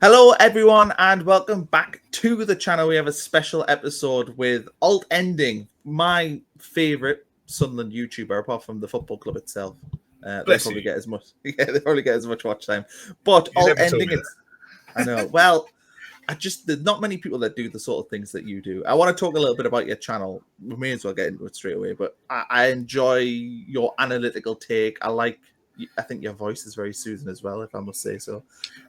Hello, everyone, and welcome back to the channel. We have a special episode with Alt Ending, my favourite Sunderland YouTuber, apart from the football club itself. They probably get as much. Yeah, they probably get as much watch time. But You Alt never told Ending, me I know. Well, there's not many people that do the sort of things that you do. I want to talk a little bit about your channel. We may as well get into it straight away. But I enjoy your analytical take. I think your voice is very soothing as well, if I must say so.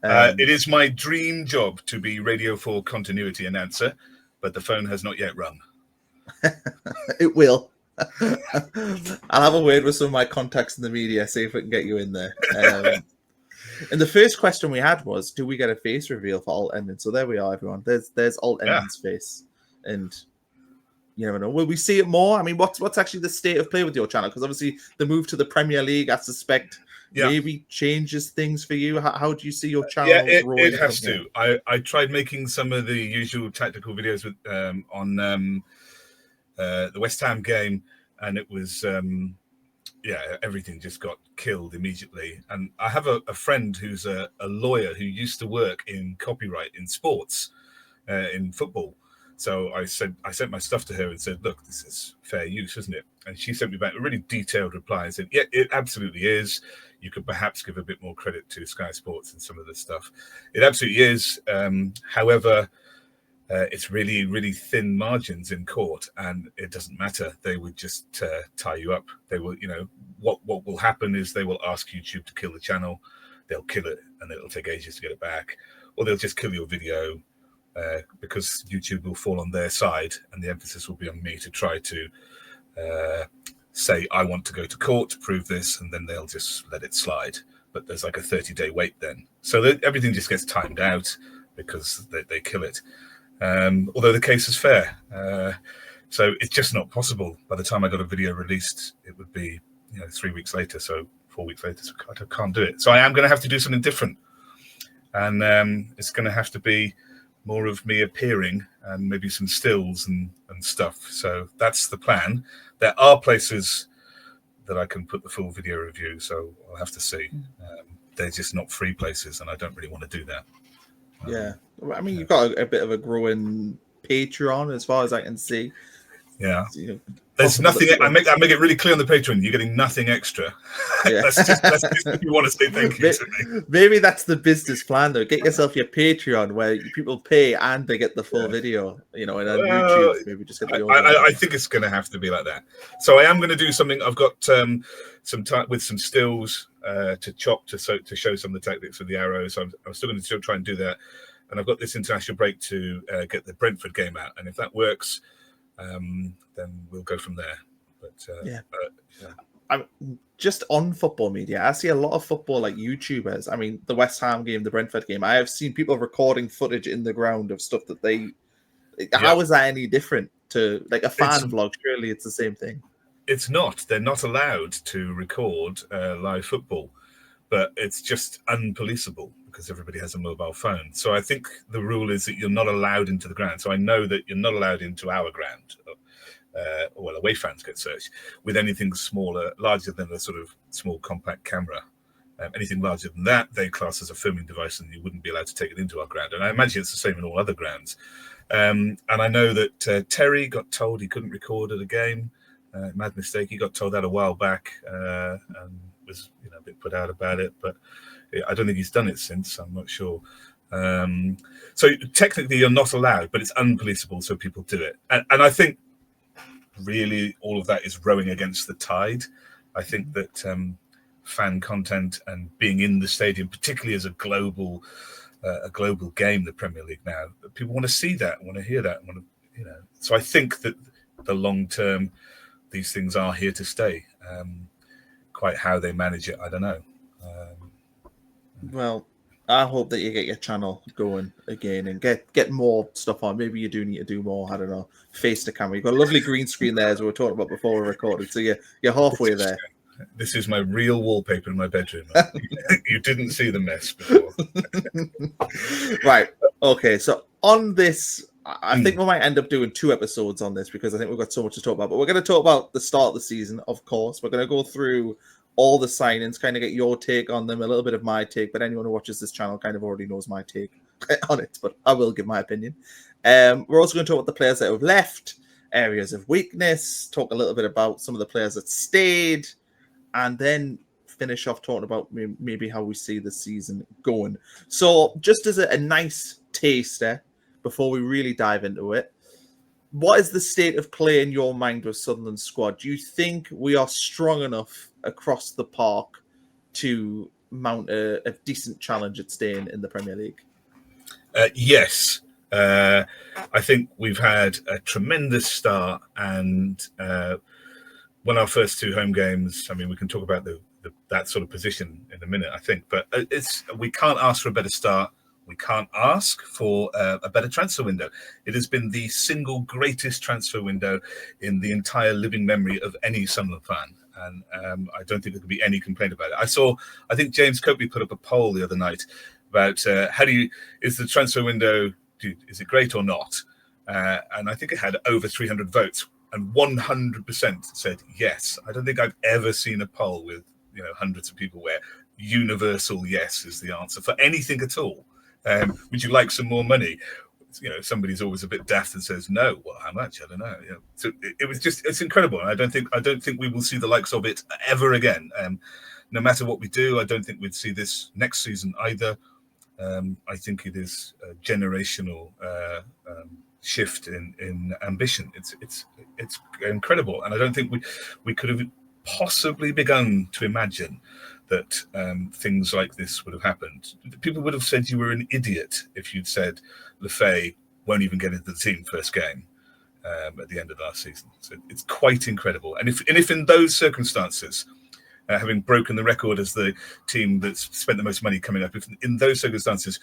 It is my dream job to be Radio 4 continuity announcer, but the phone has not yet rung. It will. I'll have a word with some of my contacts in the media, see if we can get you in there. And the first question we had was, do we get a face reveal for Alt Ending? So there we are, everyone. There's Alt Ending's face. And you never know. Will we see it more? I mean, what's actually the state of play with your channel? Because obviously the move to the Premier League, I suspect, maybe changes things for you. How do you see your channel? Yeah, it has to. I tried making some of the usual tactical videos with on the West Ham game, and it was everything just got killed immediately. And I have a friend who's a lawyer who used to work in copyright in sports, in football. So I sent my stuff to her and said, look, this is fair use, isn't it? And she sent me back a really detailed reply and said, yeah, it absolutely is. You could perhaps give a bit more credit to Sky Sports and some of the stuff. It absolutely is. However, it's really, really thin margins in court, and it doesn't matter. They would just tie you up. They will, what will happen is they will ask YouTube to kill the channel. They'll kill it, and it'll take ages to get it back. Or they'll just kill your video. Because YouTube will fall on their side, and the emphasis will be on me to try to say I want to go to court to prove this, and then they'll just let it slide. But there's like a 30-day wait then, so everything just gets timed out because they kill it. Although the case is fair, so it's just not possible. By the time I got a video released, it would be 3 weeks later, so 4 weeks later. So I can't do it. So I am going to have to do something different, and it's going to have to be more of me appearing and maybe some stills and stuff. So that's the plan. There are places that I can put the full video review, so I'll have to see. They're just not free places, and I don't really want to do that. Yeah. I mean, you've got a bit of a growing Patreon as far as I can see. Yeah. There's nothing. I make it really clear on the Patreon. You're getting nothing extra. Yeah. that's just if you want to say thank you to me. Maybe that's the business plan, though. Get yourself your Patreon where people pay and they get the full video. And on YouTube, maybe just get the. I think it's going to have to be like that. So I am going to do something. I've got some time with some stills to chop to show some of the tactics with the arrows. So I'm still going to try and do that. And I've got this international break to get the Brentford game out. And if that works, then we'll go from there. But I'm just on football media. I see a lot of football like YouTubers. I mean, the West Ham game, the Brentford game. I have seen people recording footage in the ground of stuff that they. How is that any different to like a fan vlog? Surely it's the same thing. It's not. They're not allowed to record live football, but it's just unpoliceable because everybody has a mobile phone. So I think the rule is that you're not allowed into the ground. So I know that you're not allowed into our ground. Well, away fans get searched with anything smaller, larger than a sort of small compact camera. Anything larger than that, they class as a filming device, and you wouldn't be allowed to take it into our ground. And I imagine it's the same in all other grounds. And I know that Terry got told he couldn't record at a game. Mad mistake. He got told that a while back and was a bit put out about it. But I don't think he's done it since. I'm not sure. So technically, you're not allowed, but it's unpoliceable, so people do it. And I think really all of that is rowing against the tide. I think that fan content and being in the stadium, particularly as a global game, the Premier League now, people want to see that, want to hear that, So I think that the long term, these things are here to stay. Quite how they manage it, I don't know. Well, I hope that you get your channel going again and get more stuff on. Maybe you do need to do more. I don't know. Face the camera. You've got a lovely green screen there, as we were talking about before we recorded. So you're halfway there. This is my real wallpaper in my bedroom. You didn't see the mess before. Right. Okay. So on this, I think we might end up doing 2 episodes on this because I think we've got so much to talk about. But we're going to talk about the start of the season, of course. We're going to go through all the signings, kind of get your take on them, a little bit of my take. But anyone who watches this channel kind of already knows my take on it, but I will give my opinion. We're also going to talk about the players that have left, areas of weakness, talk a little bit about some of the players that stayed, and then finish off talking about maybe how we see the season going. So just as a nice taster, before we really dive into it, what is the state of play in your mind with Sunderland's squad? Do you think we are strong enough across the park to mount a decent challenge at staying in the Premier League? Yes. I think we've had a tremendous start, and won our first 2 home games. I mean, we can talk about that sort of position in a minute, I think, but we can't ask for a better start. We can't ask for a better transfer window. It has been the single greatest transfer window in the entire living memory of any Sunderland fan. And I don't think there could be any complaint about it. I think James Copley put up a poll the other night about is the transfer window, is it great or not? And I think it had over 300 votes, and 100% said yes. I don't think I've ever seen a poll with hundreds of people where universal yes is the answer for anything at all. Would you like some more money? Somebody's always a bit daft and says no. Well, how much? I don't know. So it's incredible. And I don't think we will see the likes of it ever again. No matter what we do, I don't think we'd see this next season either. I think it is a generational shift in ambition. It's incredible, and I don't think we could have possibly begun to imagine that things like this would have happened. People would have said you were an idiot if you'd said Le Fee won't even get into the team first game at the end of last season. So it's quite incredible. And if in those circumstances, having broken the record as the team that's spent the most money coming up, if in those circumstances,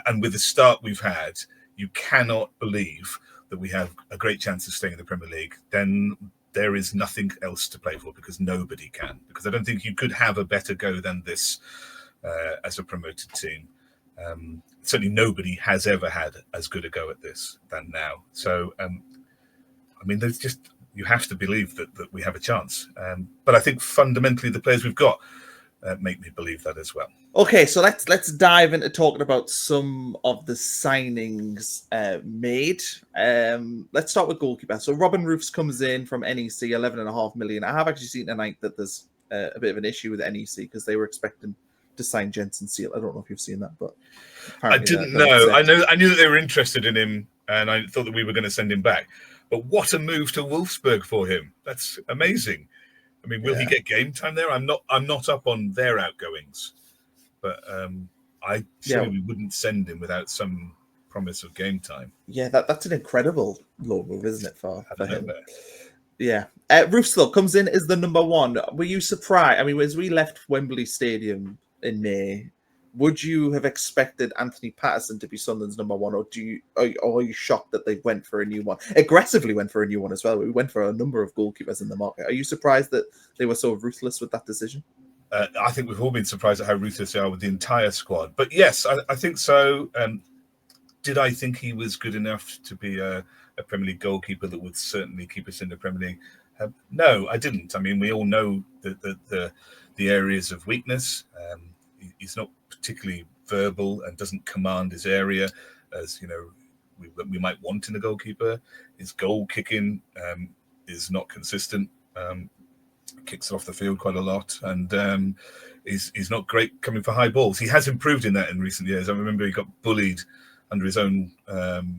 and with the start we've had, you cannot believe that we have a great chance of staying in the Premier League, then there is nothing else to play for, because nobody can. Because I don't think you could have a better go than this as a promoted team. Certainly nobody has ever had as good a go at this than now. So, there's just, you have to believe that we have a chance. But I think fundamentally the players we've got make me believe that as well. Okay, so let's dive into talking about some of the signings made. Let's start with goalkeeper. So Robin Roefs comes in from NEC, 11.5 million. I have actually seen tonight that there's a bit of an issue with NEC because they were expecting to sign Jensen Seal. I don't know if you've seen that, but I didn't know. I knew that they were interested in him, and I thought that we were going to send him back. But what a move to Wolfsburg for him! That's amazing. I mean, will he get game time there? I'm not up on their outgoings, but I surely wouldn't send him without some promise of game time. Yeah, that's an incredible low move, isn't it, for him? Yeah. Roefs, though, comes in as the number 1. Were you surprised? I mean, as we left Wembley Stadium in May, would you have expected Anthony Patterson to be Sunderland's number 1, or are you shocked that they went for a new one? Aggressively went for a new one as well. We went for a number of goalkeepers in the market. Are you surprised that they were so ruthless with that decision? I think we've all been surprised at how ruthless they are with the entire squad. But yes, I think so. Did I think he was good enough to be a Premier League goalkeeper that would certainly keep us in the Premier League? No, I didn't. I mean, we all know the areas of weakness. He's not particularly verbal and doesn't command his area as we might want in a goalkeeper. His goal kicking is not consistent. Kicks it off the field quite a lot, and he's not great coming for high balls. He has improved in that in recent years. I remember he got bullied under his own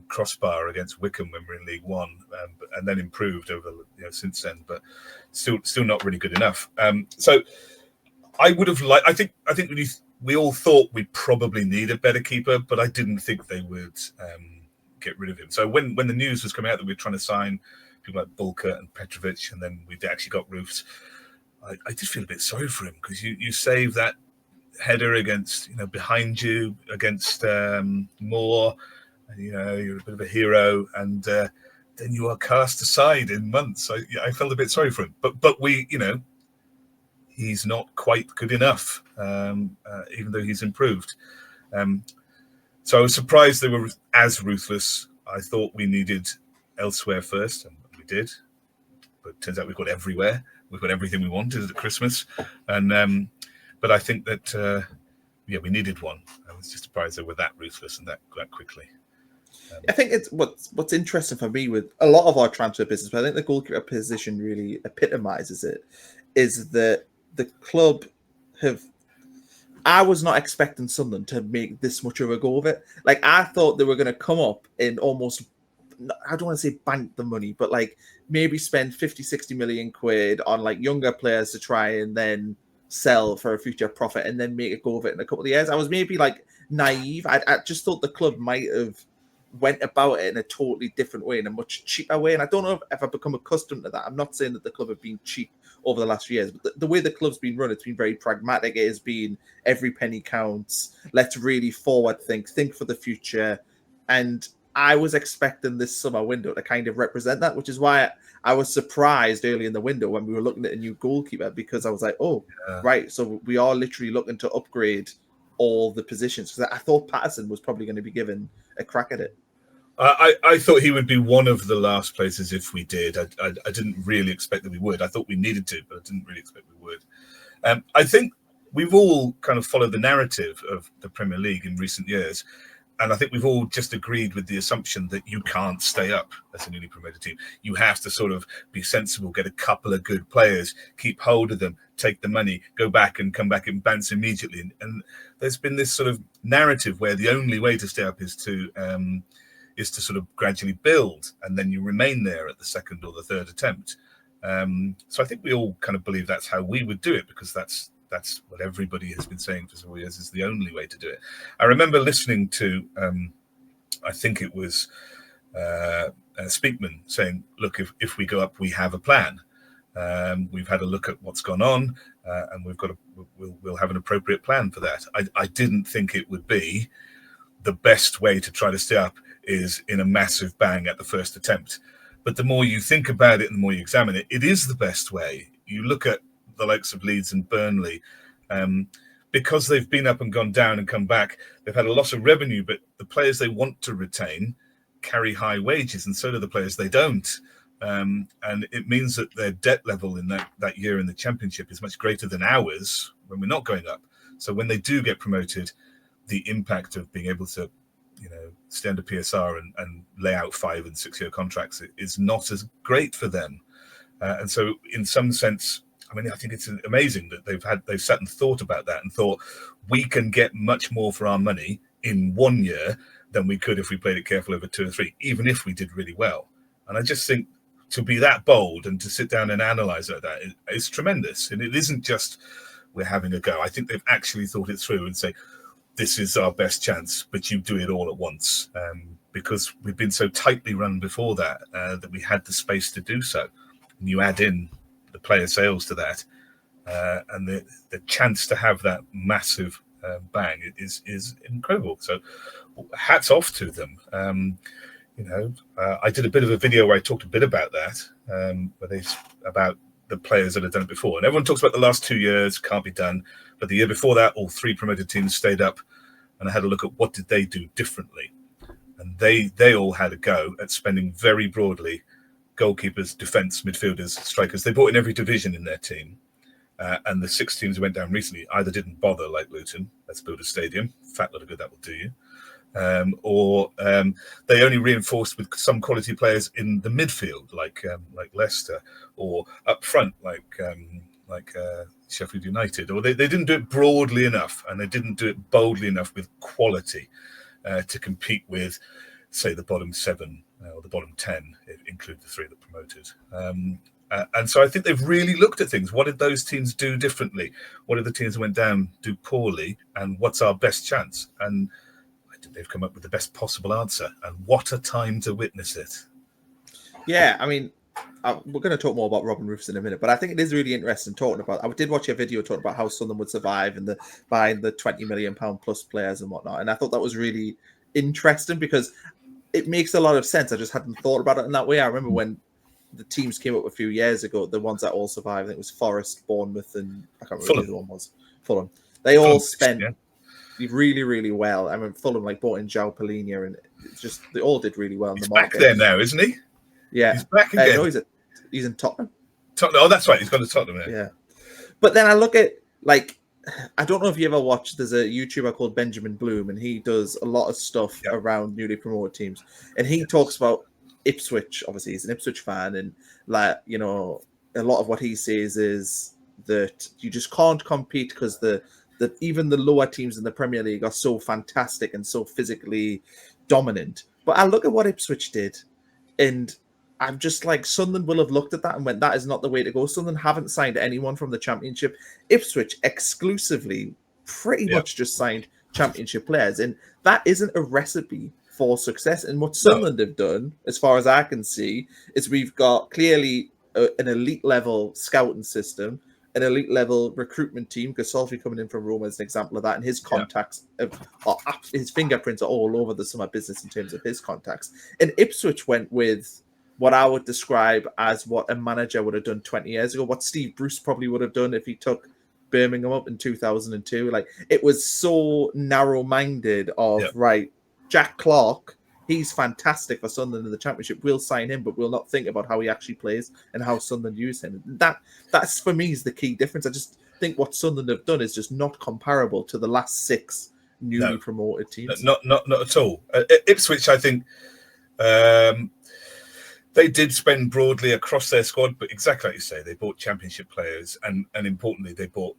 crossbar against Wycombe when we were in League One, and then improved over since then. But still not really good enough. So I would have liked. I think we all thought we probably need a better keeper, but I didn't think they would get rid of him. So when the news was coming out that we were trying to sign people like Bulka and Petrovic, and then we'd actually got Roefs, I did feel a bit sorry for him, because you save that header against behind you against Moore, and you're a bit of a hero, and then you are cast aside in months. I felt a bit sorry for him, but we he's not quite good enough, even though he's improved. So I was surprised they were as ruthless. I thought we needed elsewhere first, and we did. But it turns out we've got everywhere. We've got everything we wanted at Christmas. And but I think that, we needed one. was just surprised they were that ruthless and that quickly. I think it's what's interesting for me with a lot of our transfer business, but I think the goalkeeper position really epitomizes it, is that the club have. I was not expecting Sunderland to make this much of a go of it. Like, I thought they were going to come up and almost, I don't want to say bank the money, but like maybe spend 50, 60 million quid on like younger players to try and then sell for a future profit and then make a go of it in a couple of years. I was maybe like naive. I just thought the club might have went about it in a totally different way, in a much cheaper way. And I don't know if I've become accustomed to that. I'm not saying that the club have been cheap over the last few years, but the way the club's been run, it's been very pragmatic. It has been every penny counts. Let's really forward think for the future. And I was expecting this summer window to kind of represent that, which is why I was surprised early in the window when we were looking at a new goalkeeper, because I was like, oh, right. So we are literally looking to upgrade all the positions, because I thought Patterson was probably going to be given a crack at it. I thought he would be one of the last places if we did. I didn't really expect that we would. I thought we needed to, but I didn't really expect we would. I think we've all kind of followed the narrative of the Premier League in recent years. And I think we've all just agreed with the assumption that you can't stay up as a newly promoted team. You have to sort of be sensible, get a couple of good players, keep hold of them, take the money, go back and come back and bounce immediately. And there's been this sort of narrative where the only way to stay up is to sort of gradually build, and then you remain there at the second or the third attempt. So I think we all kind of believe that's how we would do it, because that's what everybody has been saying for several years is the only way to do it. I remember listening to, I think it was Speakman saying, look, if we go up, we have a plan. We've had a look at what's gone on, and we'll have an appropriate plan for that. I didn't think it would be the best way to try to stay up is in a massive bang at the first attempt. But the more you think about it and the more you examine it, it is the best way. You look at the likes of Leeds and Burnley, because they've been up and gone down and come back, they've had a loss of revenue, but the players they want to retain carry high wages, and so do the players they don't. And it means that their debt level in that year in the Championship is much greater than ours when we're not going up. So when they do get promoted, the impact of being able to, stay under PSR and lay out 5 and 6 year contracts is not as great for them. And so in some sense, I think it's amazing that they've sat and thought about that and thought we can get much more for our money in 1 year than we could if we played it careful over 2 or 3, even if we did really well. And I just think to be that bold and to sit down and analyze like that is tremendous. And it isn't just we're having a go. I think they've actually thought it through and say, this is our best chance, but you do it all at once, because we've been so tightly run before that that we had the space to do so. And you add in the player sales to that, and the chance to have that massive bang is incredible. So hats off to them. I did a bit of a video where I talked a bit about that, about the players that have done it before. And everyone talks about the last 2 years, can't be done. But the year before that, all 3 promoted teams stayed up, and I had a look at what did they do differently. And they all had a go at spending very broadly goalkeepers, defence, midfielders, strikers. They brought in every division in their team. And the 6 teams who went down recently either didn't bother, like Luton, let's build a stadium, fat lot of good that will do you, or they only reinforced with some quality players in the midfield, like Leicester, or up front, like Sheffield United, or they didn't do it broadly enough, and they didn't do it boldly enough with quality to compete with, say, the bottom 7 or the bottom 10, include the 3 that promoted. And so I think they've really looked at things. What did those teams do differently? What did the teams that went down do poorly? And what's our best chance? And I think they've come up with the best possible answer. And what a time to witness it. Yeah, we're going to talk more about Robin Roofs in a minute, but I think it is really interesting talking about. I did watch a video talking about how Sunderland would survive and buying the £20 million plus players and whatnot, and I thought that was really interesting because it makes a lot of sense. I just hadn't thought about it in that way. I remember when the teams came up a few years ago, the ones that all survived. I think it was Forest, Bournemouth, and I can't remember who the other one was. Fulham. They all spent really, really well. I mean, Fulham bought in João Palhinha, and it's just they all did really well in the market. He's back there now, isn't he? Yeah, he's back again. No, he's in Tottenham. Oh, that's right. He's gone to Tottenham. Yeah, but then I look at I don't know if you ever watched, there's a YouTuber called Benjamin Bloom, and he does a lot of stuff around newly promoted teams. And he talks about Ipswich. Obviously, he's an Ipswich fan, and like, you know, a lot of what he says is that you just can't compete because the even the lower teams in the Premier League are so fantastic and so physically dominant. But I look at what Ipswich did, and I'm just like, Sunderland will have looked at that and went, that is not the way to go. Sunderland haven't signed anyone from the Championship. Ipswich exclusively pretty much just signed Championship players. And that isn't a recipe for success. And what Sunderland have done, as far as I can see, is we've got clearly an elite level scouting system, an elite level recruitment team, because Solfi coming in from Roma is an example of that, and his contacts, his fingerprints are all over the summer business in terms of his contacts. And Ipswich went with what I would describe as what a manager would have done 20 years ago, what Steve Bruce probably would have done if he took Birmingham up in 2002. Like, it was so narrow-minded of, right, Jack Clark, he's fantastic for Sunderland in the Championship. We'll sign him, but we'll not think about how he actually plays and how Sunderland use him. That's for me, is the key difference. I just think what Sunderland have done is just not comparable to the last 6 newly promoted teams. Not at all. Ipswich, I think, they did spend broadly across their squad, but exactly like you say, they bought Championship players, and importantly, they bought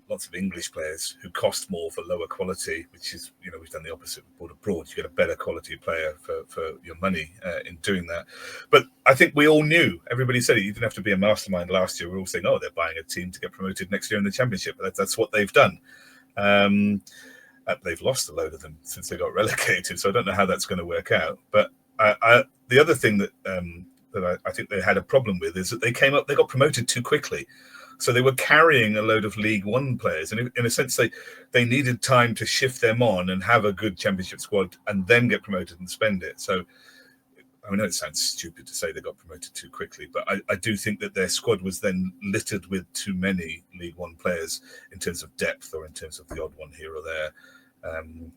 lots of English players who cost more for lower quality, which is, you know, we've done the opposite. We bought abroad. You get a better quality player for your money in doing that. But I think we all knew, everybody said it, you didn't have to be a mastermind last year. We were all saying, oh, they're buying a team to get promoted next year in the Championship. That's what they've done. They've lost a load of them since they got relegated, so I don't know how that's going to work out. But the other thing that I think they had a problem with is that they got promoted too quickly. So they were carrying a load of League One players. And in a sense, they needed time to shift them on and have a good Championship squad and then get promoted and spend it. So I know it sounds stupid to say they got promoted too quickly, but I do think that their squad was then littered with too many League One players in terms of depth or in terms of the odd one here or there.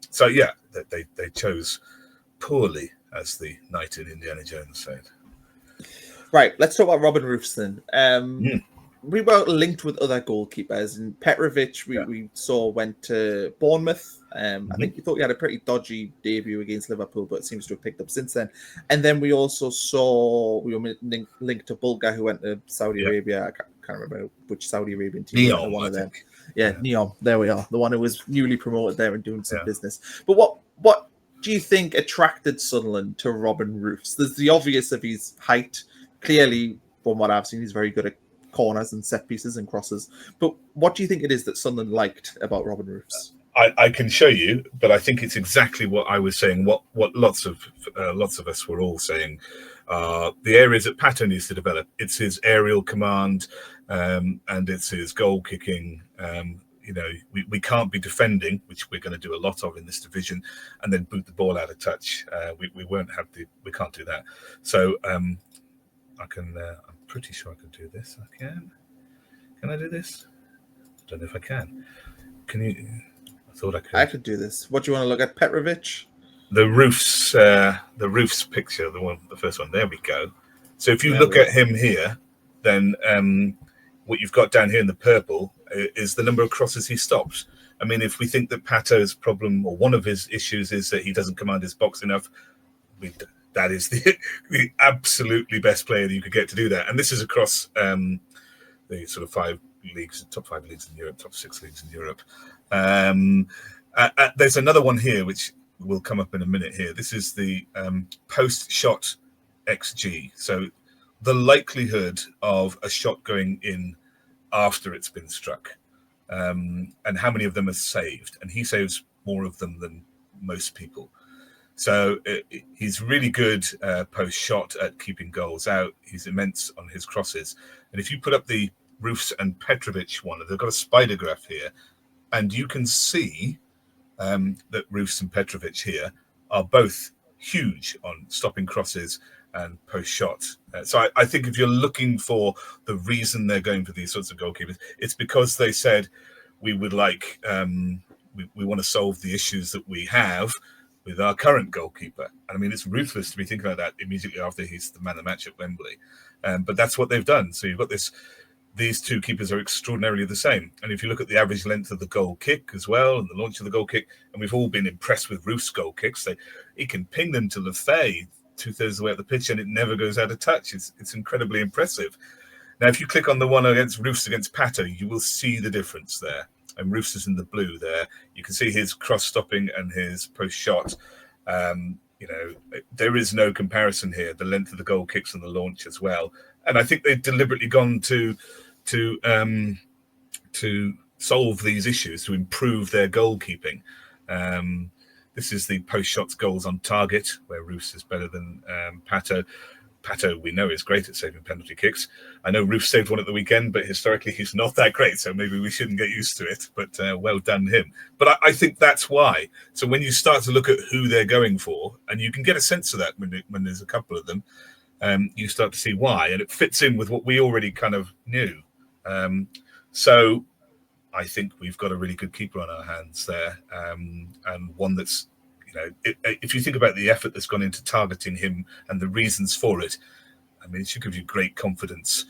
So, yeah, they chose poorly, as the knight in Indiana Jones said. Right, let's talk about Robin Roefs then. We were linked with other goalkeepers, and Petrovic, we saw went to Bournemouth. I think we thought he had a pretty dodgy debut against Liverpool, but it seems to have picked up since then. And then we also saw, we were linked to Bulga, who went to Saudi Arabia. I can't remember which Saudi Arabian team. Neom, one of them. Think. Yeah, Neom. There we are. The one who was newly promoted there and doing some business. But what do you think attracted Sunderland to Robin Roefs? There's the obvious of his height. Clearly, from what I've seen, he's very good at corners and set pieces and crosses. But what do you think it is that Sunderland liked about Robin Roefs? I can show you, but I think it's exactly what I was saying. What lots of us were all saying. The areas that Pato needs to develop. It's his aerial command, and it's his goal kicking. We can't be defending, which we're going to do a lot of in this division, and then boot the ball out of touch. We can't do that. So I'm pretty sure I can do this. I can. Can I do this? I don't know if I can. Can you? I thought I could. I could do this. What do you want to look at, Petrovic? The Roefs picture, the first one. There we go. So if you look at him here, then what you've got down here in the purple is the number of crosses he stops. I mean, if we think that Pato's problem, or one of his issues, is that he doesn't command his box enough, that is the absolutely best player that you could get to do that. And this is across the sort of top 5 leagues in Europe, top 6 leagues in Europe. There's another one here, which will come up in a minute here. This is the post-shot XG. So the likelihood of a shot going in after it's been struck, and how many of them are saved. And he saves more of them than most people. So he's really good post-shot at keeping goals out. He's immense on his crosses. And if you put up the Roefs and Petrovic one, they've got a spider graph here, and you can see that Roefs and Petrovic here are both huge on stopping crosses and post-shot. So I think if you're looking for the reason they're going for these sorts of goalkeepers, it's because they said, we would like, we want to solve the issues that we have with our current goalkeeper. And I mean, it's ruthless to be thinking about that immediately after he's the man of the match at Wembley. But that's what they've done. So you've got this these two keepers are extraordinarily the same. And if you look at the average length of the goal kick as well, and the launch of the goal kick, and we've all been impressed with Roof's goal kicks, he can ping them to Le Fee 2/3 of the way up the pitch and it never goes out of touch. It's incredibly impressive. Now, if you click on the one against Roofs against Pato, you will see the difference there. And Roofs is in the blue there. You can see his cross-stopping and his post-shot. There is no comparison here, the length of the goal kicks and the launch as well. And I think they've deliberately gone to solve these issues, to improve their goalkeeping. This is the post-shots goals on target, where Roofs is better than Pato. Pato, we know, is great at saving penalty kicks. I know Roofs saved one at the weekend, but historically he's not that great, so maybe we shouldn't get used to it. But well done him. But I think that's why. So when you start to look at who they're going for, and you can get a sense of that when there's a couple of them, you start to see why. And it fits in with what we already kind of knew. So I think we've got a really good keeper on our hands there, and one that's, if you think about the effort that's gone into targeting him and the reasons for it, I mean, it should give you great confidence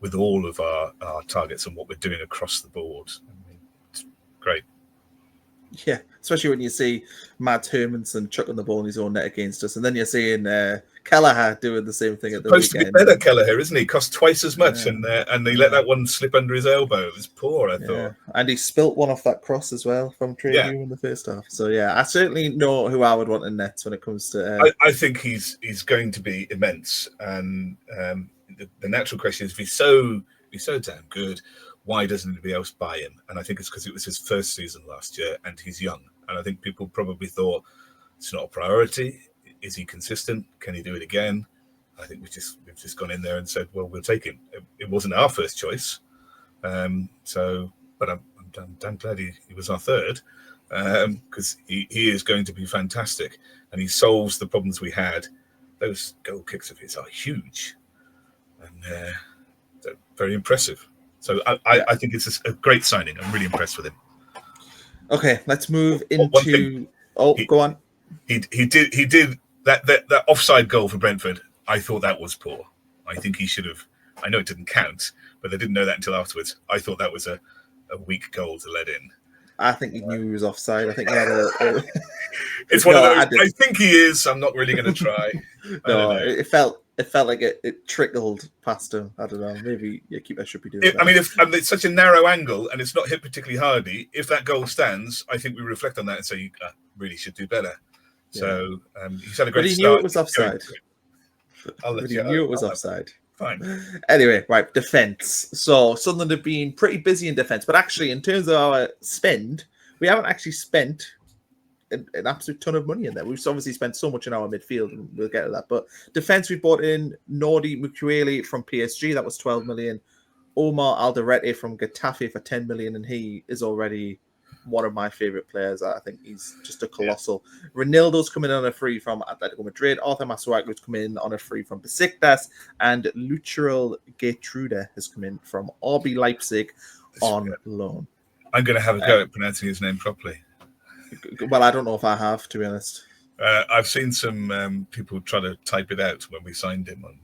with all of our targets and what we're doing across the board. I mean, it's great. Yeah, especially when you see Mads Hermansen chucking the ball in his own net against us, and then you're seeing Kelleher doing the same thing at the Supposed weekend. To be better, Kelleher, isn't he? Cost twice as much, and he let that one slip under his elbow. It was poor, I thought. And he spilt one off that cross as well from Traore in the first half. So I certainly know who I would want in nets when it comes to. I think he's going to be immense, and the natural question is, if he's so damn good, why doesn't anybody else buy him? And I think it's because it was his first season last year and he's young. And I think people probably thought it's not a priority. Is he consistent? Can he do it again? I think we've just gone in there and said, well, we'll take him. It wasn't our first choice. But I'm damn glad he was our third, because he is going to be fantastic. And he solves the problems we had. Those goal kicks of his are huge. And they're very impressive. So I think it's a great signing. I'm really impressed with him. Okay, let's move into. Go on. He did that offside goal for Brentford. I thought that was poor. I think he should have. I know it didn't count, but they didn't know that until afterwards. I thought that was a weak goal to let in. I think he knew he was offside. I think he had a it's one of those. I think he is. I'm not really going to try. No, it felt like it trickled past him. I don't know. Maybe keeper should be doing that. I mean, if it's such a narrow angle and it's not hit particularly hardy, if that goal stands, I think we reflect on that and say you really should do better. Yeah. So he's had a great start. But he knew it was offside. He knew it was offside. Fine. Anyway, right, defence. So Sunderland have been pretty busy in defence, but actually, in terms of our spend, we haven't actually spent an absolute ton of money in there. We've obviously spent so much in our midfield, and we'll get to that. But defence, we bought in Nordi Mukiele from PSG. That was 12 million. Omar Alderete from Getafe for 10 million, and he is already one of my favourite players. I think he's just a colossal. Yeah. Reinildo's coming in on a free from Atletico Madrid. Arthur Masuaku's come in on a free from Besiktas. And Lutsharel Geertruida has come in from RB Leipzig on loan. I'm going to have a go at pronouncing his name properly. Well, I don't know if I have, to be honest. I've seen some people try to type it out when we signed him on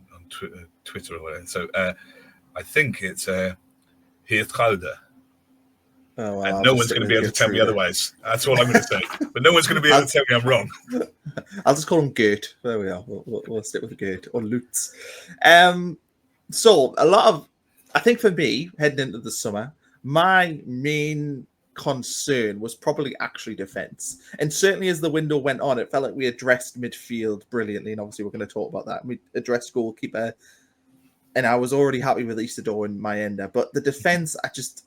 Twitter or whatever. So I think it's Geertruida. Oh, well, and no one's going to be able to tell me otherwise. That's all I'm going to say. But no one's going to be able to tell me I'm wrong. I'll just call him Gert. There we are. We'll stick with Gert or Lutz. So a lot of, I think for me, heading into the summer, my main concern was probably actually defence. And certainly as the window went on, it felt like we addressed midfield brilliantly. And obviously we're going to talk about that. We addressed goalkeeper. And I was already happy with Isidore and Mayenda. But the defence,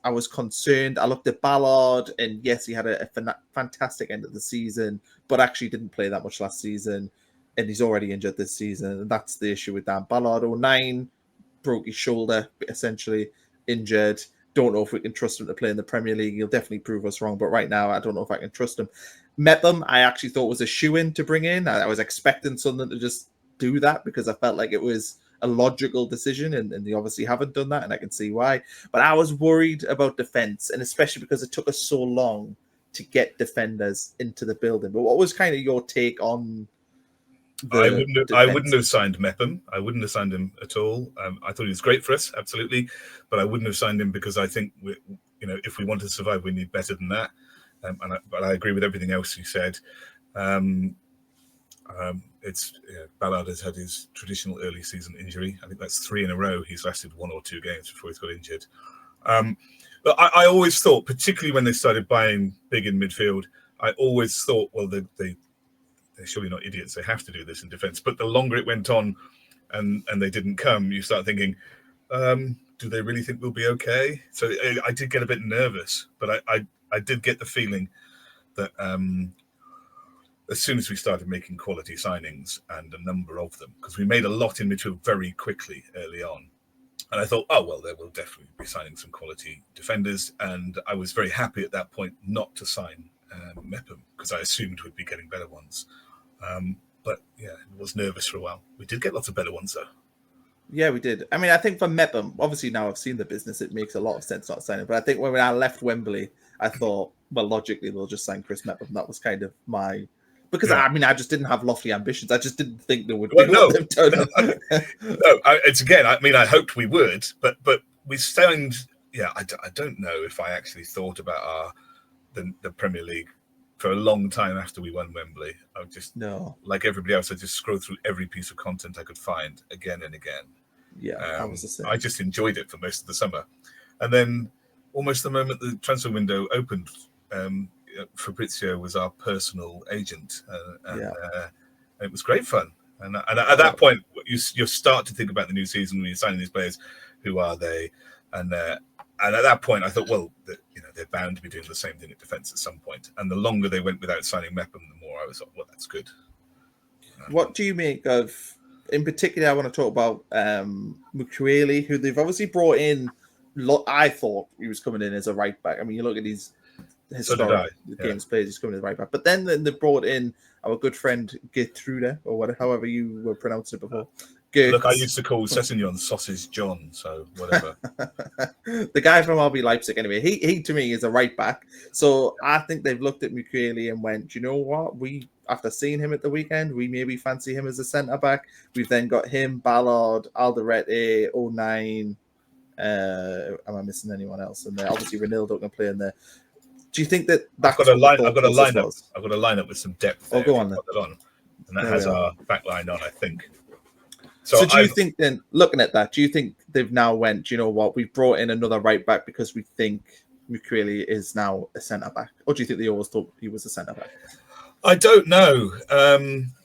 I was concerned. I looked at Ballard, and yes, he had a fantastic end of the season, but actually didn't play that much last season. And he's already injured this season. And that's the issue with Dan Ballard. 09, broke his shoulder, essentially injured. Don't know if we can trust him to play in the Premier League. He'll definitely prove us wrong. But right now, I don't know if I can trust him. Mepham, I actually thought was a shoo-in to bring in. I was expecting something to just do that because I felt like it was a logical decision, and they obviously haven't done that, and I can see why. But I was worried about defence, and especially because it took us so long to get defenders into the building. But what was kind of your take on I the wouldn't have defense. signed Mepham. I wouldn't have signed him at all. I thought he was great for us, absolutely, but I wouldn't have signed him because I think if we want to survive, we need better than that. But I agree with everything else you said. Ballard has had his traditional early season injury. I think that's 3 in a row. He's lasted 1 or 2 games before he's got injured. But I always thought, particularly when they started buying big in midfield, I always thought, well, they're surely not idiots. They have to do this in defence. But the longer it went on and they didn't come, you start thinking, do they really think we'll be okay? So I did get a bit nervous, but I did get the feeling that as soon as we started making quality signings, and a number of them, because we made a lot in midfield very quickly early on, and I thought, oh, well, they will definitely be signing some quality defenders, and I was very happy at that point not to sign Mepham, because I assumed we'd be getting better ones. But yeah, I was nervous for a while. We did get lots of better ones, though. Yeah, we did. I mean, I think for Mepham, obviously now I've seen the business, it makes a lot of sense not signing. But I think when I left Wembley, I thought, well, logically, they'll just sign Chris Mepham. That was kind of my... Because, I mean, I just didn't have lofty ambitions. I just didn't think there would be them done. It's again, I mean, I hoped we would, but we signed... Yeah, I don't know if I actually thought about the Premier League for a long time after we won Wembley. I would just, like everybody else, I just scrolled through every piece of content I could find again and again. Yeah, I was the same. I just enjoyed it for most of the summer. And then almost the moment the transfer window opened, Fabrizio was our personal agent. And it was great fun. And at that point, you start to think about the new season when you're signing these players. Who are they? And at that point, I thought, well, they're bound to be doing the same thing at defence at some point. And the longer they went without signing Mepham, the more I was like, well, that's good. What do you make of, in particular, I want to talk about Mukiele, who they've obviously brought in. I thought he was coming in as a right back. I mean, you look at his historic games played, he's coming in as a right back. But then they brought in our good friend Geertruida, or whatever, however you were pronouncing it before. Look, I used to call Sessegnon Sausage John, so whatever. The guy from RB Leipzig, anyway, he to me is a right back. So I think they've looked at Mukiele and went, you know what? After seeing him at the weekend, we maybe fancy him as a centre back. We've then got him, Ballard, Alderete, 09. Am I missing anyone else in there? Obviously, Reinildo can play in there. Do you think that I've got a lineup with some depth there. Go on then. And that has our back line on, I think. So do you think then, looking at that, do you think they've now went, you know what, we've brought in another right back because we think Mukiele is now a centre back? Or do you think they always thought he was a centre back? I don't know.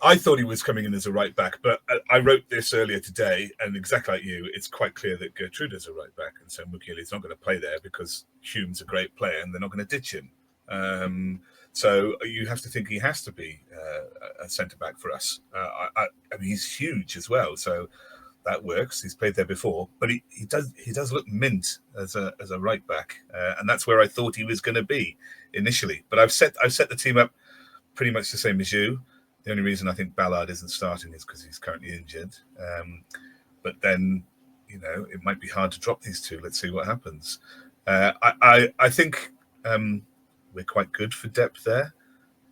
I thought he was coming in as a right back, but I wrote this earlier today, and exactly like you, it's quite clear that Geertruida is a right back, and so Mukiele's not going to play there because Hume's a great player and they're not going to ditch him. So you have to think he has to be a centre back for us. I mean, he's huge as well, so that works. He's played there before, but he does look mint as a right back, and that's where I thought he was going to be initially. But I've set the team up pretty much the same as you. The only reason I think Ballard isn't starting is because he's currently injured. But then, it might be hard to drop these two. Let's see what happens. I think we're quite good for depth there.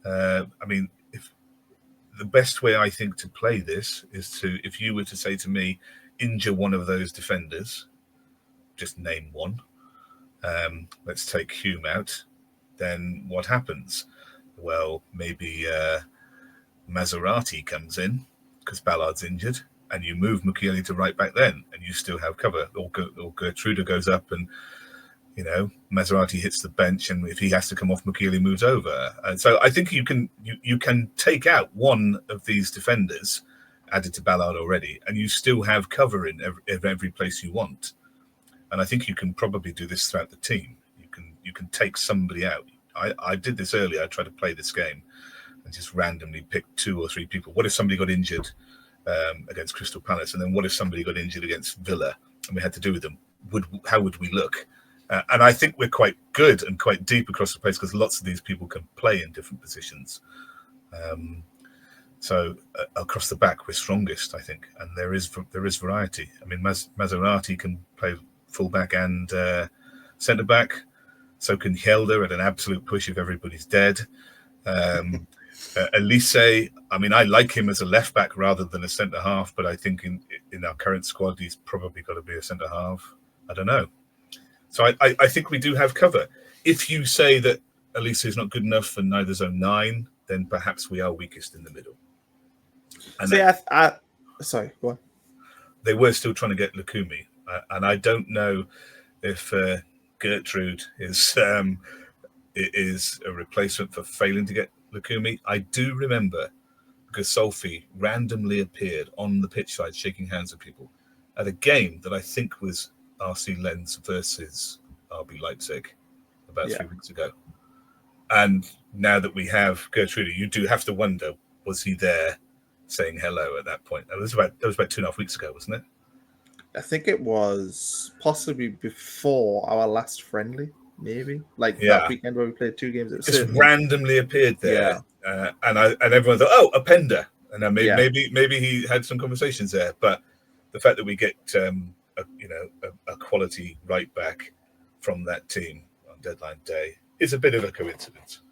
I mean, if the best way I think to play this is if you were to say to me, injure one of those defenders, just name one. Let's take Hume out. Then what happens? Well, maybe Maserati comes in because Ballard's injured, and you move Mukiele to right back then, and you still have cover. Or Geertruida goes up and, Maserati hits the bench, and if he has to come off, Mukiele moves over. And so I think you can take out one of these defenders added to Ballard already, and you still have cover in every place you want. And I think you can probably do this throughout the team. You can take somebody out. I did this earlier. I tried to play this game and just randomly picked 2 or 3 people. What if somebody got injured against Crystal Palace? And then what if somebody got injured against Villa and we had to do with them? How would we look? And I think we're quite good and quite deep across the place because lots of these people can play in different positions. So across the back, we're strongest, I think. And there is variety. I mean, Maserati can play fullback and centre-back. So can Helder at an absolute push if everybody's dead. Elise, I mean, I like him as a left back rather than a centre half, but I think in our current squad, he's probably got to be a centre half. I don't know. So I think we do have cover. If you say that Elise is not good enough for neither zone 9, then perhaps we are weakest in the middle. And sorry, go on. They were still trying to get Lukumi, and I don't know if Geertruida is a replacement for failing to get Lukumi. I do remember Getafe randomly appeared on the pitch side shaking hands with people at a game that I think was RC Lens versus RB Leipzig about 3 weeks ago. And now that we have Geertruida, you do have to wonder, was he there saying hello at that point? That was about 2.5 weeks ago, wasn't it? I think it was possibly before our last friendly, maybe that weekend where we played 2 games. It just randomly appeared there, and everyone thought, "Oh, a Pender," and maybe he had some conversations there. But the fact that we get a quality right back from that team on deadline day is a bit of a coincidence.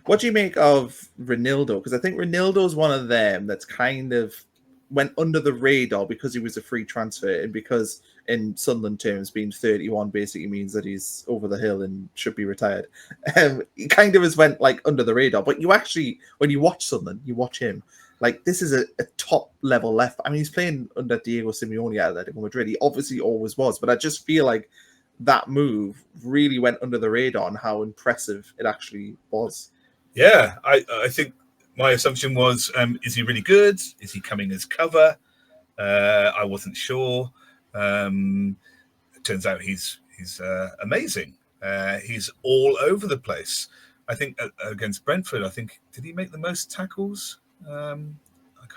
What do you make of Reinildo? Because I think Reinildo is one of them that's kind of went under the radar because he was a free transfer, and because in Sunderland terms, being 31 basically means that he's over the hill and should be retired. He kind of has went under the radar. But you actually, when you watch Sunderland, you watch him. This is a top level left. I mean, he's playing under Diego Simeone at Atletico Madrid. He obviously always was, but I just feel like that move really went under the radar on how impressive it actually was. Yeah, I think my assumption was, is he really good? Is he coming as cover? I wasn't sure. It turns out he's amazing. He's all over the place. I think against Brentford, did he make the most tackles? I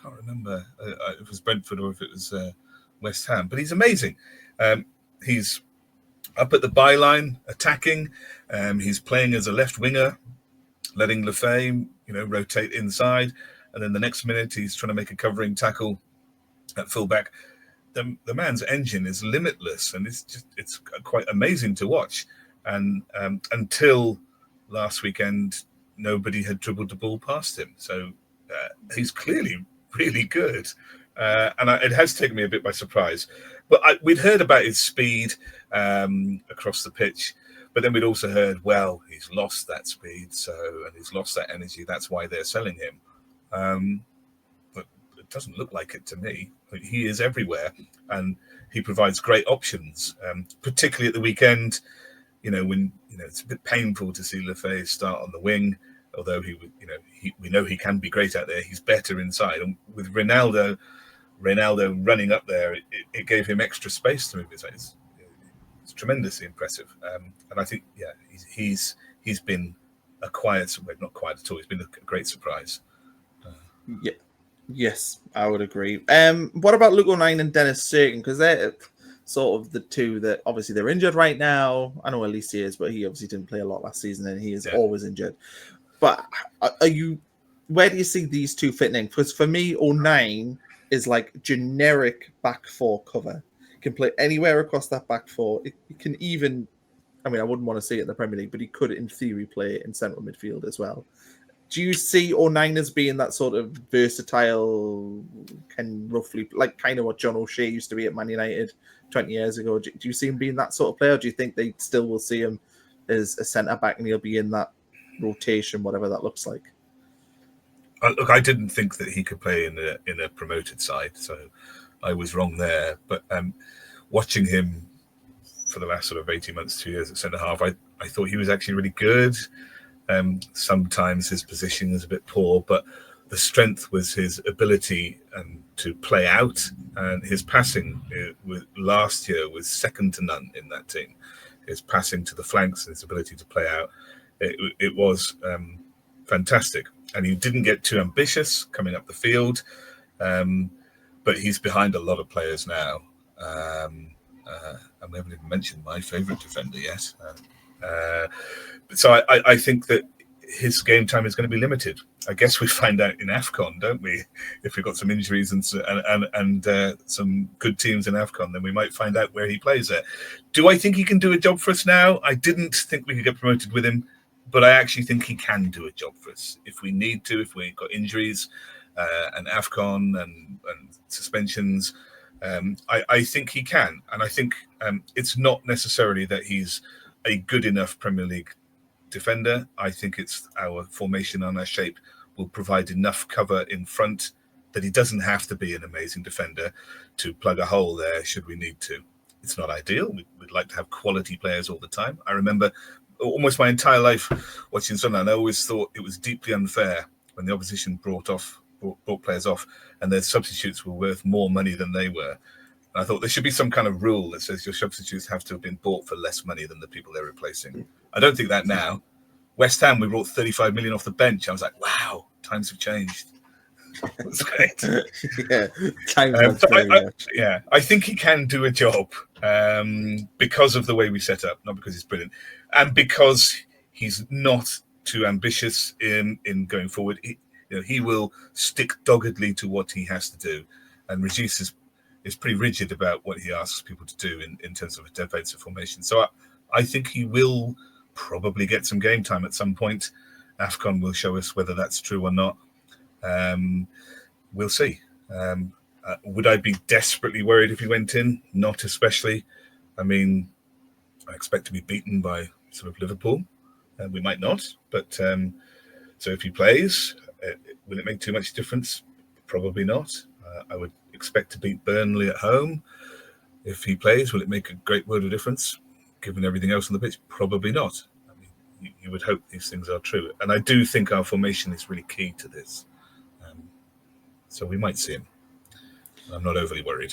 can't remember if it was Brentford or if it was West Ham, but he's amazing. He's up at the byline, attacking. He's playing as a left winger, letting Le Fee, rotate inside, and then the next minute he's trying to make a covering tackle at fullback. The man's engine is limitless, and it's quite amazing to watch. And until last weekend, nobody had dribbled the ball past him. So he's clearly really good, and it has taken me a bit by surprise. But we'd heard about his speed across the pitch. But then we'd also heard, well, he's lost that speed, and he's lost that energy. That's why they're selling him. But it doesn't look like it to me. He is everywhere, and he provides great options, particularly at the weekend. When it's a bit painful to see Le Fee start on the wing, although we know he can be great out there. He's better inside, and with Reinildo running up there, it gave him extra space to move his legs. It's tremendously impressive, and I think he's been not quiet at all. He's been a great surprise. Yes, I would agree. What about Luke O'Nien and Dennis Serkin? Because they're sort of the two that obviously they're injured right now. I know Elise is, but he obviously didn't play a lot last season, and he is always injured. But where do you see these two fitting in? Because for me, O'Nien is generic back four cover. Can play anywhere across that back four. It can even, I wouldn't want to see it in the Premier League, but he could, in theory, play in central midfield as well. Do you see O'Nien as being that sort of versatile, can roughly, kind of what John O'Shea used to be at Man United 20 years ago? Do you see him being that sort of player? Or do you think they still will see him as a centre back and he'll be in that rotation, whatever that looks like? Look, I didn't think that he could play in a promoted side, so I was wrong there. But watching him for the last sort of 18 months, 2 years at centre half, I thought he was actually really good. Sometimes his position was a bit poor, but the strength was his ability to play out, and his passing last year was second to none in that team. His passing to the flanks and his ability to play out, it was fantastic. And he didn't get too ambitious coming up the field. But he's behind a lot of players now. And we haven't even mentioned my favourite defender yet. So I think that his game time is going to be limited. I guess we find out in AFCON, don't we? If we've got some injuries and some good teams in AFCON, then we might find out where he plays there. Do I think he can do a job for us now? I didn't think we could get promoted with him. But I actually think he can do a job for us if we need to, if we've got injuries and AFCON and suspensions. I think he can. And I think it's not necessarily that he's a good enough Premier League defender. I think it's our formation and our shape will provide enough cover in front that he doesn't have to be an amazing defender to plug a hole there should we need to. It's not ideal. We'd like to have quality players all the time. I remember almost my entire life watching Sunderland, I always thought it was deeply unfair when the opposition brought players off and their substitutes were worth more money than they were. And I thought there should be some kind of rule that says your substitutes have to have been bought for less money than the people they're replacing. I don't think that now. West Ham, we brought 35 million off the bench. I was like, wow, times have changed. That's great. I think he can do a job because of the way we set up, not because he's brilliant, and because he's not too ambitious in going forward. He will stick doggedly to what he has to do, and Regis is pretty rigid about what he asks people to do in terms of a defensive formation. So I think he will probably get some game time at some point. AFCON will show us whether that's true or not. We'll see. Would I be desperately worried if he went in? Not especially. I mean, I expect to be beaten by sort of Liverpool. We might not, but so if he plays, will it make too much difference? Probably not. I would expect to beat Burnley at home. If he plays, will it make a great world of difference? Given everything else on the pitch, probably not. I mean, you would hope these things are true. And I do think our formation is really key to this. So we might see him. I'm not overly worried.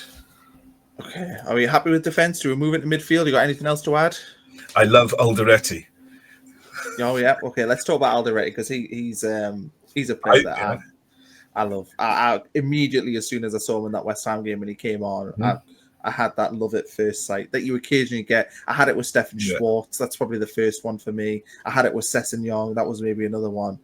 Okay. Are we happy with defence? Do we move into midfield? You got anything else to add? I love Alderete. Oh, yeah. Okay, let's talk about Alderete because he's a player that I love. I immediately, as soon as I saw him in that West Ham game when he came on, I had that love at first sight that you occasionally get. I had it with Stefan Schwartz. That's probably the first one for me. I had it with Sessegnon. That was maybe another one.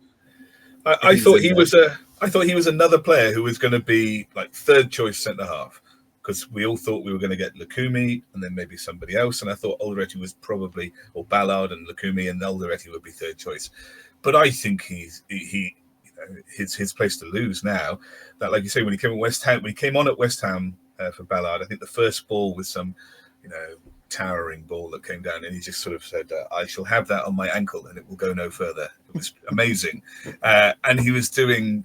I thought he was another player who was going to be like third choice centre half because we all thought we were going to get Lukumi and then maybe somebody else. And I thought Alderete was probably, or Ballard and Lukumi and Alderete would be third choice. But I think his place to lose now. That, like you say, when he came on at West Ham for Ballard, I think the first ball was some, towering ball that came down, and he just sort of said, "I shall have that on my ankle, and it will go no further." It was amazing, and he was doing,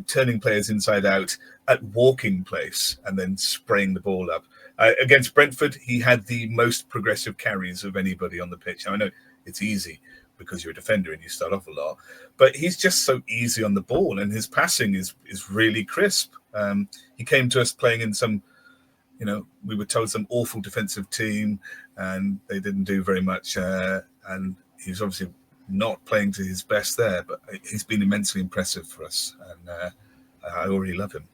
turning players inside out at walking place, and then spraying the ball up. Against Brentford, he had the most progressive carries of anybody on the pitch. Now, I know it's easy because you're a defender and you start off a lot, but he's just so easy on the ball, and his passing is really crisp. He came to us playing in some. We were told some awful defensive team and they didn't do very much. And he's obviously not playing to his best there, but he's been immensely impressive for us. And I already love him.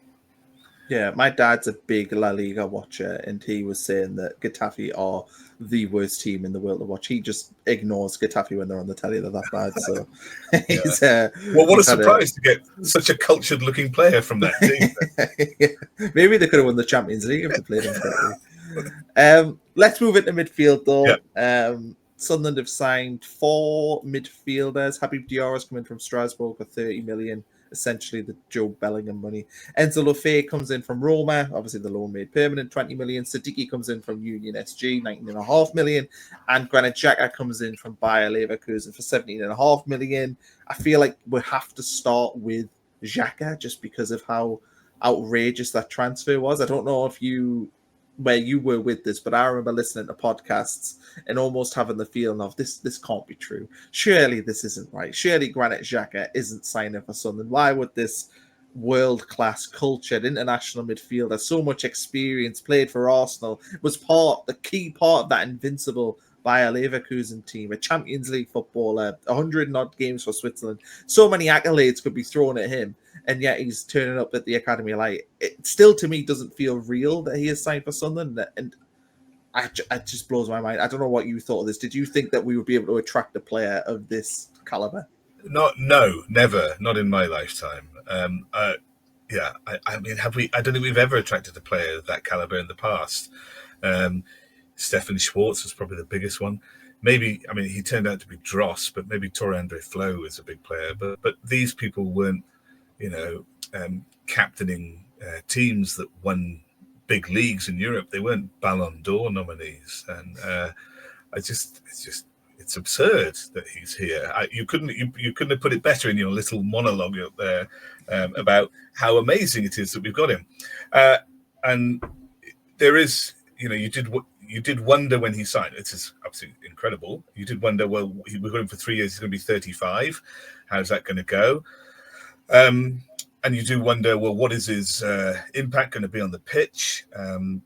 Yeah, my dad's a big La Liga watcher, and he was saying that Getafe are the worst team in the world to watch. He just ignores Getafe when they're on the telly. They're that bad. So, what a surprise to get such a cultured-looking player from that team. Yeah. Maybe they could have won the Champions League if they played him correctly. Let's move into midfield, though. Yeah. Sunderland have signed 4 midfielders. Habib Diarra's coming from Strasbourg for 30 million. Essentially the Joe Bellingham money. Enzo Le Fee comes in from Roma, obviously the loan made permanent, 20 million. Sadiki comes in from Union SG, 19.5 million. And Granit Xhaka comes in from Bayer Leverkusen for 17.5 million. I feel like we have to start with Xhaka just because of how outrageous that transfer was. I don't know where you were with this, but I remember listening to podcasts and almost having the feeling of this can't be true. Surely this isn't right. Surely Granit Xhaka isn't signing for Sunderland. Why would this world-class cultured international midfielder, so much experience, played for Arsenal, was the key part of that invincible Bayer Leverkusen team, a Champions League footballer, 100 odd games for Switzerland. So many accolades could be thrown at him, and yet he's turning up at the academy. Like, it still, to me, doesn't feel real that he is signed for Sunderland, and it just blows my mind. I don't know what you thought of this. Did you think that we would be able to attract a player of this caliber? No, never. Not in my lifetime. I mean, have we? I don't think we've ever attracted a player of that caliber in the past. Stefan Schwartz was probably the biggest one. maybe, I mean, he turned out to be dross, but maybe Tore Andre Flo was a big player. But these people weren't, captaining teams that won big leagues in Europe. They weren't Ballon d'Or nominees, and it's absurd that he's here. You couldn't have put it better in your little monologue up there about how amazing it is that we've got him. And there is, you did wonder when he signed. It is absolutely incredible. You did wonder, well, we've got him for 3 years. He's going to be 35. How's that going to go? And you do wonder, well, what is his impact going to be on the pitch? And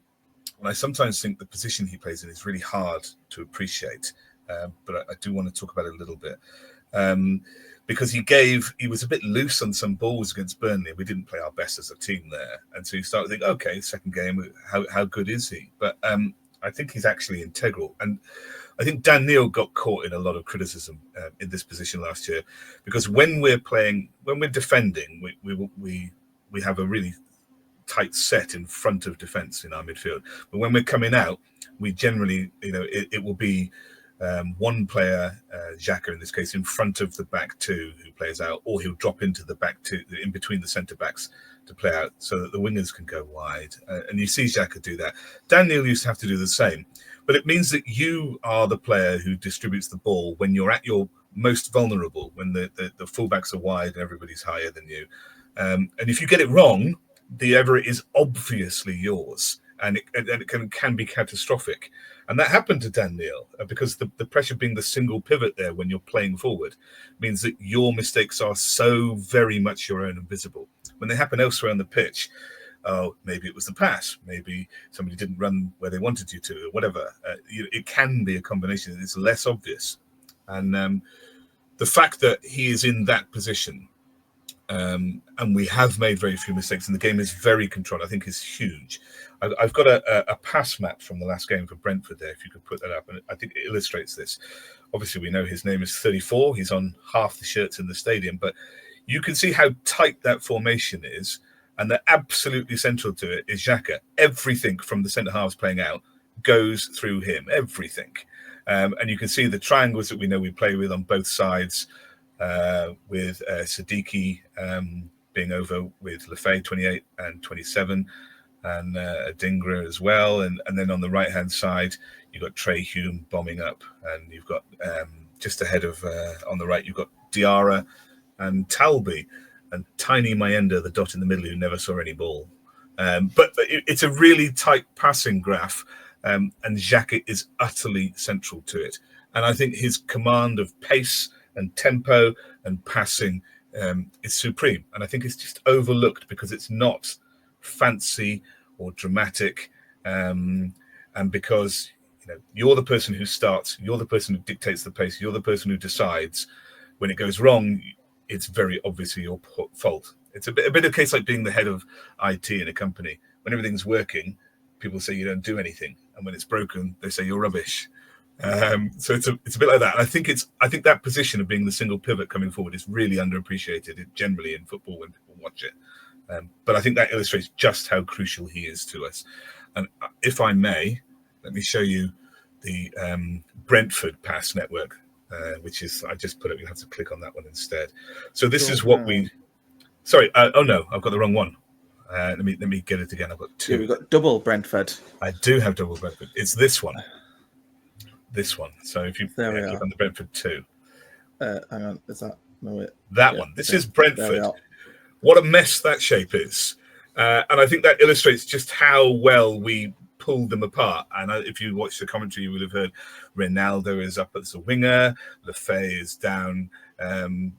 I sometimes think the position he plays in is really hard to appreciate. But I do want to talk about it a little bit. Because he was a bit loose on some balls against Burnley. We didn't play our best as a team there. And so you start to think, okay, second game, how good is he? But I think he's actually integral. And I think Dan Neil got caught in a lot of criticism in this position last year, because when we're defending, we have a really tight set in front of defence in our midfield. But when we're coming out, we generally, it will be one player, Xhaka in this case, in front of the back two who plays out, or he'll drop into the back two, in between the centre backs to play out, so that the wingers can go wide. And you see Xhaka do that. Dan Neil used to have to do the same. But it means that you are the player who distributes the ball when you're at your most vulnerable, when the fullbacks are wide and everybody's higher than you. And if you get it wrong, the error is obviously yours, and it can be catastrophic. And that happened to Dan Neil, because the pressure being the single pivot there when you're playing forward means that your mistakes are so very much your own and visible. When they happen elsewhere on the pitch, maybe it was the pass, maybe somebody didn't run where they wanted you to, or whatever. It can be a combination. It's less obvious. And the fact that he is in that position, and we have made very few mistakes, and the game is very controlled, I think is huge. I've got a pass map from the last game for Brentford there, if you could put that up, and I think it illustrates this. Obviously, we know his name is 34. He's on half the shirts in the stadium, but you can see how tight that formation is. And that absolutely central to it is Xhaka. Everything from the centre halves playing out goes through him. Everything. And you can see the triangles that we know we play with on both sides, with Sadiki being over with Le Fee, 28 and 27, and Adingra as well. And then on the right-hand side, you've got Trey Hume bombing up. And you've got, just ahead of, on the right, you've got Diarra and Talbi. And Tiny Mayenda, the dot in the middle, who never saw any ball. But it's a really tight passing graph, and Xhaka is utterly central to it. And I think his command of pace and tempo and passing is supreme. And I think it's just overlooked because it's not fancy or dramatic, and because you're the person who starts, you're the person who dictates the pace, you're the person who decides. When it goes wrong, it's very obviously your fault. It's a bit of a case like being the head of IT in a company. When everything's working, people say you don't do anything, and when it's broken, they say you're rubbish. So it's a bit like that. And I think that position of being the single pivot coming forward is really underappreciated generally in football when people watch it. But I think that illustrates just how crucial he is to us. And if I may, let me show you the Brentford pass network. Which is, I just put it, you have to click on that one instead. So this is what we, sorry, oh no, I've got the wrong one. Let me get it again. I've got two. Yeah, we've got double Brentford. I do have double Brentford. It's this one. This one. So if you click on the Brentford 2. Hang on, is that, no, wait. That one. This is Brentford. What a mess that shape is. And I think that illustrates just how well we pulled them apart. And if you watch the commentary, you would have heard Reinildo is up as a winger, Le Fee is down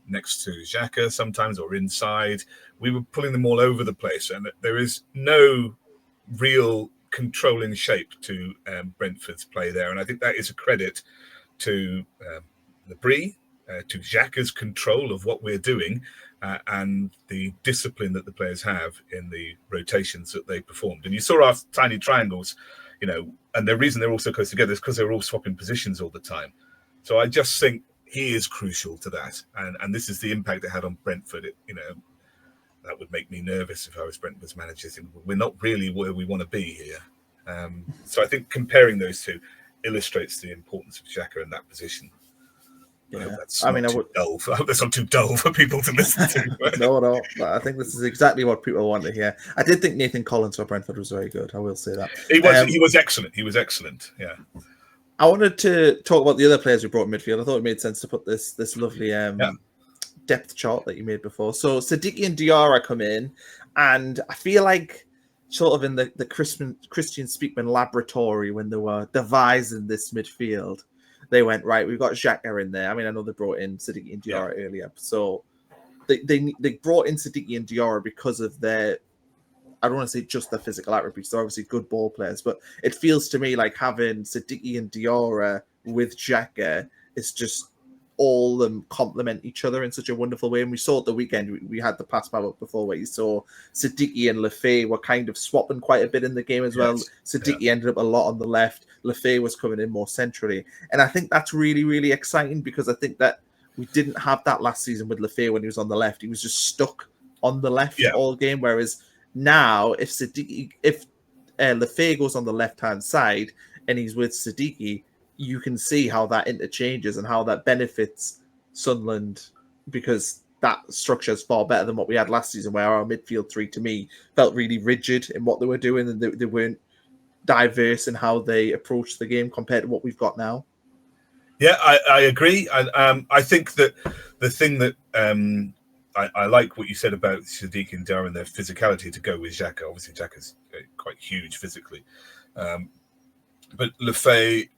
next to Xhaka sometimes, or inside. We were pulling them all over the place, and there is no real controlling shape to Brentford's play there. And I think that is a credit to Lebrie, to Xhaka's control of what we're doing, and the discipline that the players have in the rotations that they performed. And you saw our tiny triangles, and the reason they're all so close together is because they're all swapping positions all the time. So I just think he is crucial to that. And this is the impact it had on Brentford. That would make me nervous if I was Brentford's manager. We're not really where we want to be here. So I think comparing those two, illustrates the importance of Xhaka in that position. Yeah. I hope that's I mean, I hope that's not too dull for people to listen to. No. I think this is exactly what people want to hear. I did think Nathan Collins for Brentford was very good. I will say that. He was excellent. He was excellent. Yeah. I wanted to talk about the other players we brought in midfield. I thought it made sense to put this lovely depth chart that you made before. So Sadiki and Diarra come in, and I feel like sort of in the Christian Speakman laboratory when they were devising this midfield, they went, right, we've got Xhaka in there. I mean, I know they brought in Sadiki and Diarra earlier. So they brought in Sadiki and Diarra because of their, I don't want to say just their physical attributes. They're obviously good ball players, but it feels to me like having Sadiki and Diarra with Xhaka is just all them complement each other in such a wonderful way. And we saw at the weekend, we had the pass up before where you saw Sadiki and Le Fee were kind of swapping quite a bit in the game as well. Sadiki ended up a lot on the left. Le Fee was coming in more centrally. And I think that's really, really exciting because I think that we didn't have that last season with Le Fee when he was on the left. He was just stuck on the left all game. Whereas now, if Le Fee goes on the left-hand side and he's with Sadiki, you can see how that interchanges and how that benefits Sunderland, because that structure is far better than what we had last season, where our midfield three, to me, felt really rigid in what they were doing, and they weren't diverse in how they approached the game compared to what we've got now. Yeah, I agree. I think that the thing that I like what you said about Sadiki and Diarra and their physicality to go with Xhaka. Obviously, Xhaka's quite huge physically. But Le Fee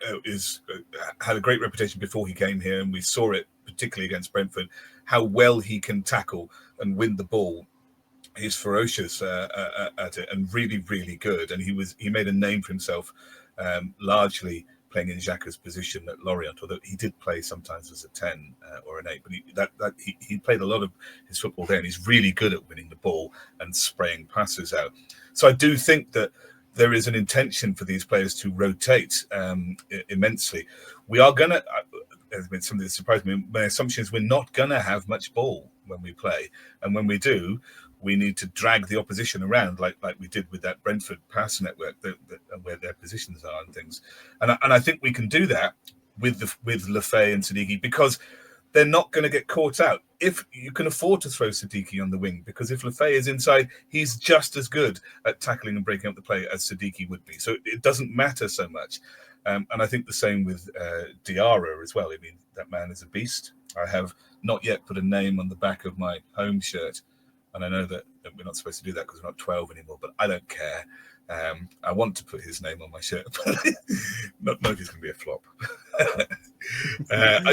had a great reputation before he came here, and we saw it particularly against Brentford, how well he can tackle and win the ball. He's ferocious at it and really, really good. And he made a name for himself, largely playing in Xhaka's position at Lorient, although he did play sometimes as a 10 or an 8. But he played a lot of his football there, and he's really good at winning the ball and spraying passes out. So I do think that there is an intention for these players to rotate immensely. We are going to, there's been something that surprised me, my assumption is we're not going to have much ball when we play. And when we do, we need to drag the opposition around like we did with that Brentford pass network, where their positions are and things. And I think we can do that with Le Fee and Sadiki, because they're not going to get caught out. If you can afford to throw Sadiki on the wing, because if Le Fee is inside, he's just as good at tackling and breaking up the play as Sadiki would be. So it doesn't matter so much. And I think the same with Diarra as well. I mean, that man is a beast. I have not yet put a name on the back of my home shirt. And I know that we're not supposed to do that because we're not 12 anymore, but I don't care. I want to put his name on my shirt, but not know if it's going to be a flop.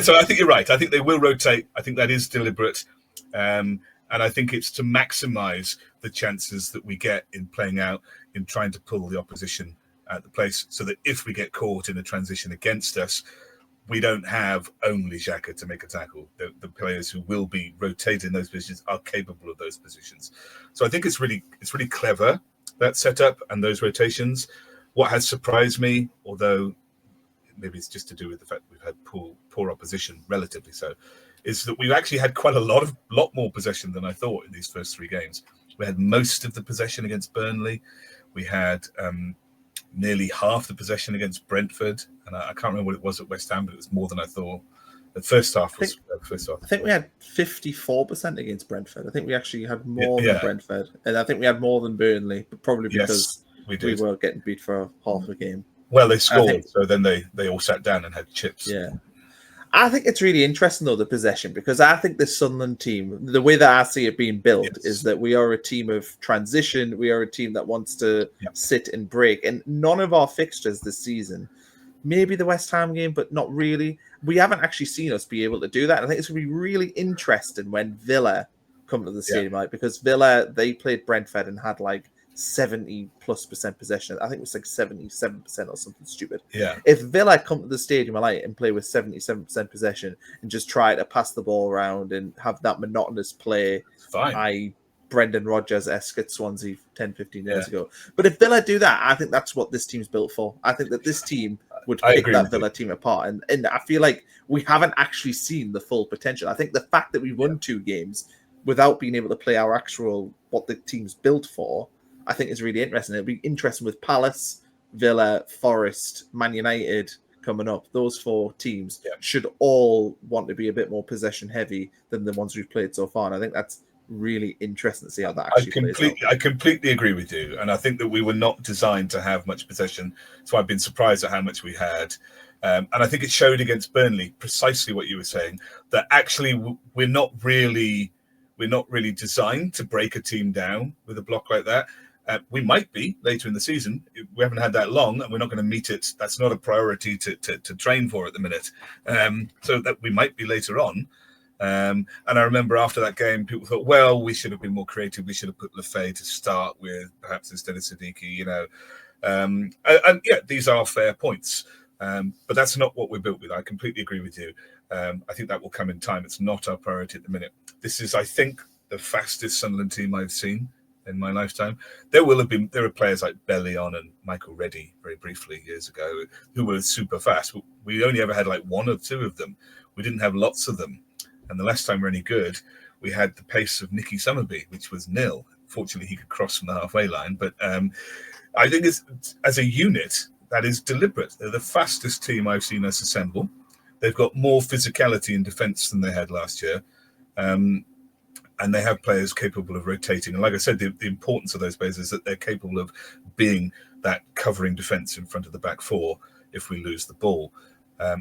So I think you're right. I think they will rotate. I think that is deliberate. And I think it's to maximize the chances that we get in playing out, in trying to pull the opposition at the place, so that if we get caught in a transition against us, we don't have only Xhaka to make a tackle. The players who will be rotating those positions are capable of those positions. So I think it's really clever, that setup and those rotations. What has surprised me, although maybe it's just to do with the fact we've had poor opposition, relatively so, is that we've actually had quite a lot more possession than I thought in these first three games. We had most of the possession against Burnley. We had nearly half the possession against Brentford, and I can't remember what it was at West Ham, but it was more than I thought. The first half was. I think we had 54% against Brentford. I think we actually had more than Brentford, and I think we had more than Burnley, but probably because we were getting beat for half the game. Well, they scored, so then they all sat down and had chips. Yeah. I think it's really interesting, though, the possession, because I think the Sunderland team, the way that I see it being built, is that we are a team of transition. We are a team that wants to sit and break. And none of our fixtures this season, maybe the West Ham game, but not really, we haven't actually seen us be able to do that. And I think it's going to be really interesting when Villa come to the stadium, like, because Villa, they played Brentford and had like 70+% possession. I think it was like 77% or something stupid. Yeah. If Villa come to the stadium and play with 77% possession and just try to pass the ball around and have that monotonous play, Brendan Rodgers-esque at Swansea 10-15 years ago. But if Villa do that, I think that's what this team's built for. I think that this team would pick that Villa team apart. And I feel like we haven't actually seen the full potential. I think the fact that we won 2 games without being able to play our actual, what the team's built for, I think is really interesting. It'll be interesting with Palace, Villa, Forest, Man United, coming up, those 4 teams Yeah. should all want to be a bit more possession heavy than the ones we've played so far. And I think that's really interesting to see how that actually plays out. I completely agree with you. And I think that we were not designed to have much possession. So I've been surprised at how much we had. And I think it showed against Burnley precisely what you were saying, that actually we're not really designed to break a team down with a block like that. We might be later in the season. We haven't had that long, and we're not going to meet it. That's not a priority to train for at the minute. So that we might be later on. And I remember after that game, people thought, well, we should have been more creative. We should have put Le Fee to start with, perhaps instead of Sadiki, And yeah, these are fair points. But that's not what we're built with. I completely agree with you. I think that will come in time. It's not our priority at the minute. This is, I think, the fastest Sunderland team I've seen in my lifetime. There are players like Bellion and Michael Reddy, very briefly years ago, who were super fast. We only ever had like 1 or 2 of them. We didn't have lots of them. And the last time we were any good, we had the pace of Nicky Summerby, which was 0. Fortunately, he could cross from the halfway line. But I think as a unit, that is deliberate. They're the fastest team I've seen us assemble. They've got more physicality in defence than they had last year. And they have players capable of rotating. And like I said, the importance of those players is that they're capable of being that covering defence in front of the back 4 if we lose the ball.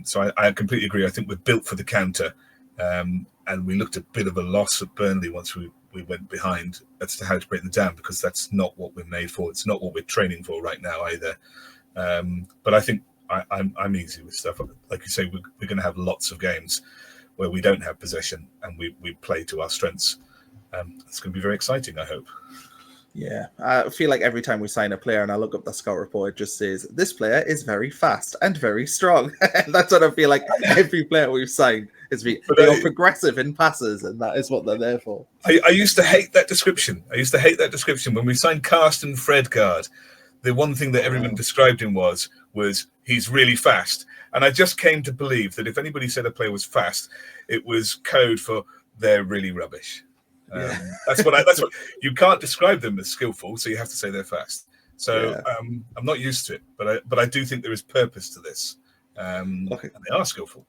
So I completely agree. I think we're built for the counter. And we looked a bit of a loss at Burnley once we went behind as to how to break them down, because that's not what we're made for. It's not what we're training for right now either. But I think I'm easy with stuff. Like you say, we're going to have lots of games where we don't have possession and we play to our strengths. It's going to be very exciting, I hope. Yeah, I feel like every time we sign a player and I look up the scout report, it just says, this player is very fast and very strong. That's what I feel like every player we've signed is they are progressive in passes, and that is what they're there for. I used to hate that description. When we signed Karsten Fredgaard. The one thing that everyone described him was he's really fast. And I just came to believe that if anybody said a player was fast, it was code for they're really rubbish. That's what you can't describe them as skillful, so you have to say they're fast. So I'm not used to it, but I do think there is purpose to this. And they are skillful.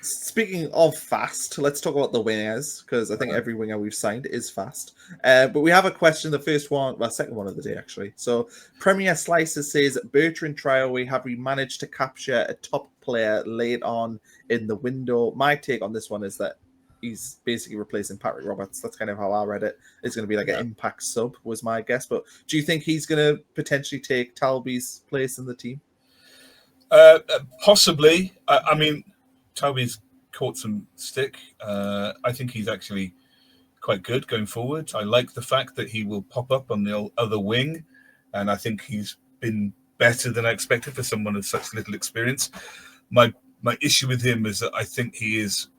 Speaking of fast, let's talk about the wingers, because I think every winger we've signed is fast. But we have a question, second one of the day, actually. So Premier Slices says, Bertrand Traore, have we managed to capture a top player late on in the window? My take on this one is that he's basically replacing Patrick Roberts. That's kind of how I read it. It's going to be like an impact sub, was my guess. But do you think he's going to potentially take Talbi's place in the team? Possibly. I mean, Talbi's caught some stick. I think he's actually quite good going forward. I like the fact that he will pop up on the other wing, and I think he's been better than I expected for someone of such little experience. My issue with him is that I think he is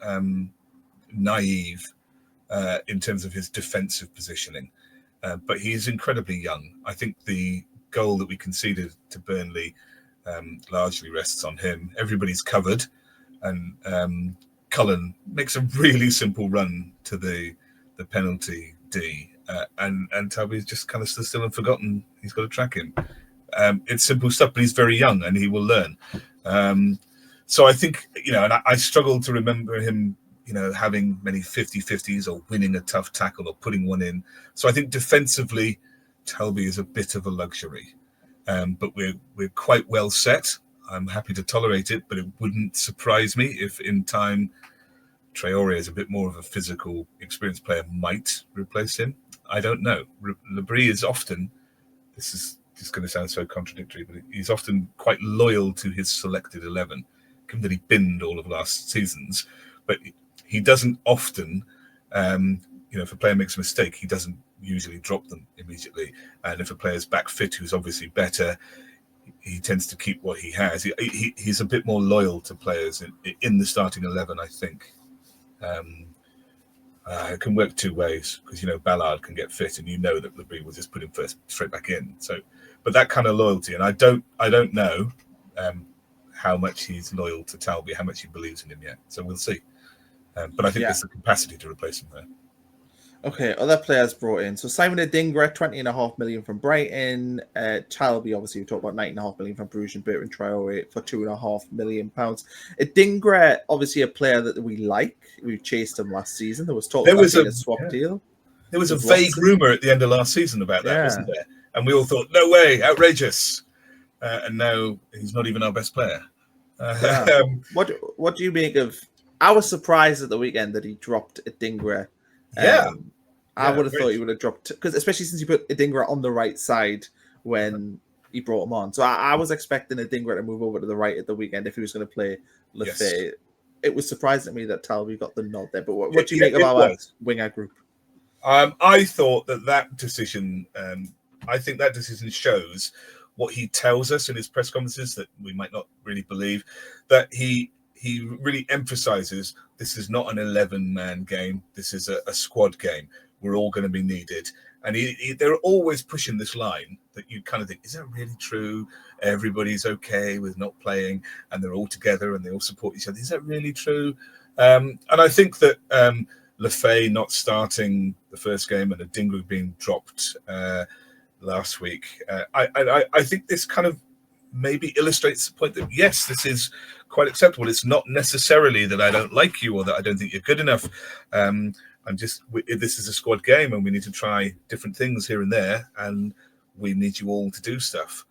naive in terms of his defensive positioning, but he is incredibly young. I think the goal that we conceded to Burnley largely rests on him. Everybody's covered, and Cullen makes a really simple run to the penalty D, and Talbi's just kind of stood still and forgotten he's got to track him. It's simple stuff, but he's very young and he will learn. So I think, and I struggle to remember him, having many 50-50s or winning a tough tackle or putting one in. So I think defensively, Talbi is a bit of a luxury, but we're quite well set. I'm happy to tolerate it, but it wouldn't surprise me if in time Traore, is a bit more of a physical, experienced player, might replace him. I don't know. Labrie is often, this is just going to sound so contradictory, but he's often quite loyal to his selected 11, given that he binned all of last season's. But he doesn't often, if a player makes a mistake, he doesn't usually drop them immediately. And if a player's back fit, who's obviously better, he tends to keep what he has. He's a bit more loyal to players in the starting 11, I think. It can work two ways, because Ballard can get fit, and that Labrie will just put him straight back in. So, but that kind of loyalty, and I don't know how much he's loyal to Talbi, how much he believes in him yet. So we'll see. But I think there's the capacity to replace him there. Okay, other players brought in. So Simon Adingra, 20.5 million from Brighton. Talbi, obviously, we talked about 9.5 million from Bruges, and Bertrand Traore for £2.5 million. Adingra, obviously, a player that we like. We chased him last season. There was talk about a swap deal. There was a vague rumour at the end of last season about that, wasn't there? And we all thought, no way, outrageous. And now he's not even our best player. What do you make of? I was surprised at the weekend that he dropped Adingra. I would have thought he would have dropped, because especially since he put Adingra on the right side when he brought him on. So I was expecting Adingra to move over to the right at the weekend if he was going to play Le Fee. Yes. It was surprising to me that Talbi got the nod there. But what do you make of our winger group? I thought that decision. I think that decision shows what he tells us in his press conferences that we might not really believe. That he really emphasizes this is not an 11-man game. This is a squad game. We're all going to be needed. And they're always pushing this line that you kind of think, is that really true? Everybody's okay with not playing and they're all together and they all support each other. Is that really true? And I think that Le Fee not starting the first game and Adingra being dropped last week, I think this kind of maybe illustrates the point that, yes, this is quite acceptable. It's not necessarily that I don't like you or that I don't think you're good enough. This is a squad game and we need to try different things here and there and we need you all to do stuff.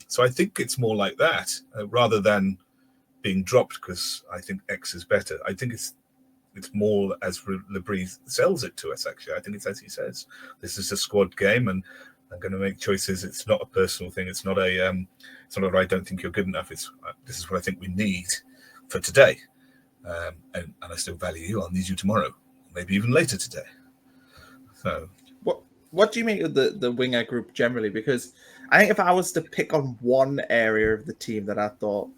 So I think it's more like that rather than being dropped because I think X is better. I think it's more as Le Fee sells it to us, actually. I think it's as he says. This is a squad game and I'm going to make choices. It's not a personal thing. It's not I don't think you're good enough. This is what I think we need for today. And I still value you. I'll need you tomorrow, maybe even later today. So, what do you make of the winger group generally? Because I think if I was to pick on one area of the team that I thought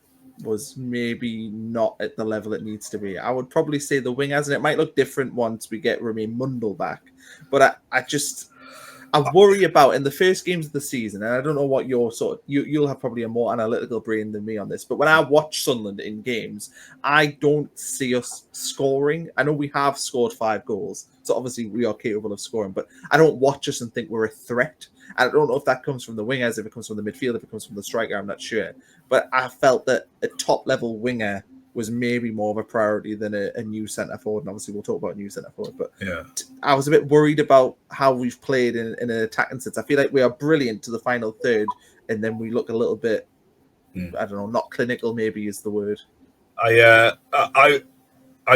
was maybe not at the level it needs to be, I would probably say the wingers, and it might look different once we get Remy Mundle back. But I worry about in the first games of the season, and I don't know what your you'll have probably a more analytical brain than me on this, but when I watch Sunderland in games, I don't see us scoring. I know we have scored 5 goals, so obviously we are capable of scoring, but I don't watch us and think we're a threat. I don't know if that comes from the wingers, if it comes from the midfield, if it comes from the striker, I'm not sure. But I felt that a top-level winger was maybe more of a priority than a new centre forward. And obviously we'll talk about new centre forward, but yeah, I was a bit worried about how we've played in an attacking sense. I feel like we are brilliant to the final third, and then we look a little bit, I don't know, not clinical maybe is the word. I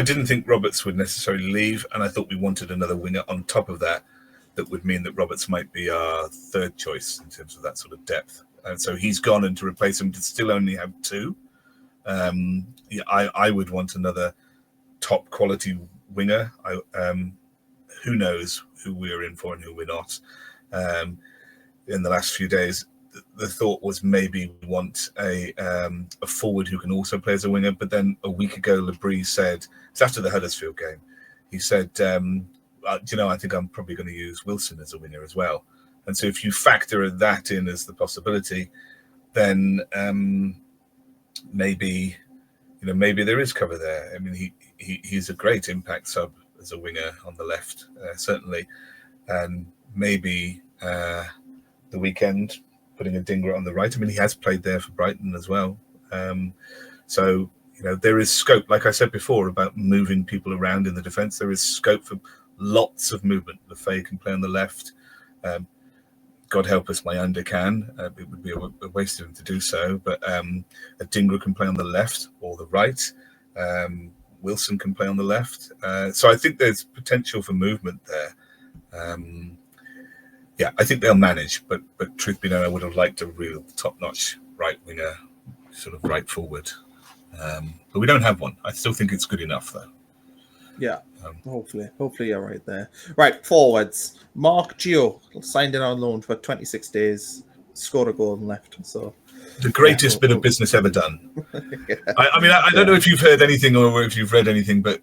didn't think Roberts would necessarily leave, and I thought we wanted another winger on top of that would mean that Roberts might be our third choice in terms of that sort of depth. And so he's gone, and to replace him to still only have 2. I would want another top quality winger. Who knows who we're in for and who we're not. In the last few days, the thought was maybe we want a forward who can also play as a winger. But then a week ago, Le Fee said, it's after the Huddersfield game, he said, I think I'm probably going to use Wilson as a winger as well. And so if you factor that in as the possibility, then maybe there is cover there. I mean, he's a great impact sub as a winger on the left, certainly. And maybe the weekend, putting Adingra on the right. I mean, he has played there for Brighton as well. So, there is scope, like I said before, about moving people around in the defence. There is scope for lots of movement. Le Fee can play on the left. God help us, Mayanda can. It would be a waste of him to do so. But Adingra can play on the left or the right. Wilson can play on the left. So I think there's potential for movement there. I think they'll manage. But truth be known, I would have liked a real top-notch right winger, sort of right forward. But we don't have one. I still think it's good enough, though. Yeah, hopefully you're right there. Right, forwards. Marc Guiu signed in on loan for 26 days, scored a goal and left. So the greatest bit of business ever done. Yeah. I don't know if you've heard anything or if you've read anything, but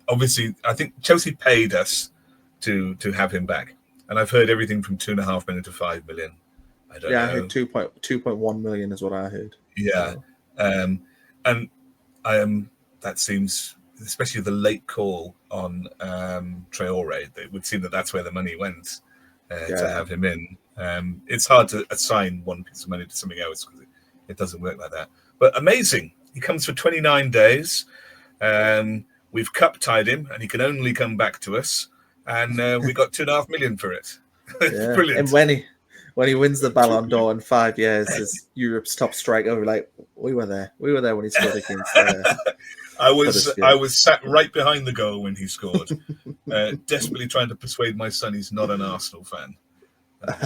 obviously, I think Chelsea paid us to have him back, and I've heard everything from 2.5 million to 5 million. I don't know. I heard 2.1 million is what I heard. Yeah, so. And that seems especially the late call on Traore, it would seem that that's where the money went to have him in. It's hard to assign one piece of money to something else because it doesn't work like that. But amazing. He comes for 29 days. We've cup tied him, and he can only come back to us. And we got 2.5 million for it. Yeah. Brilliant. And when he wins the Ballon d'Or in 5 years as Europe's top striker, we're like, we were there when he scored against. I was sat right behind the goal when he scored, desperately trying to persuade my son he's not an Arsenal fan,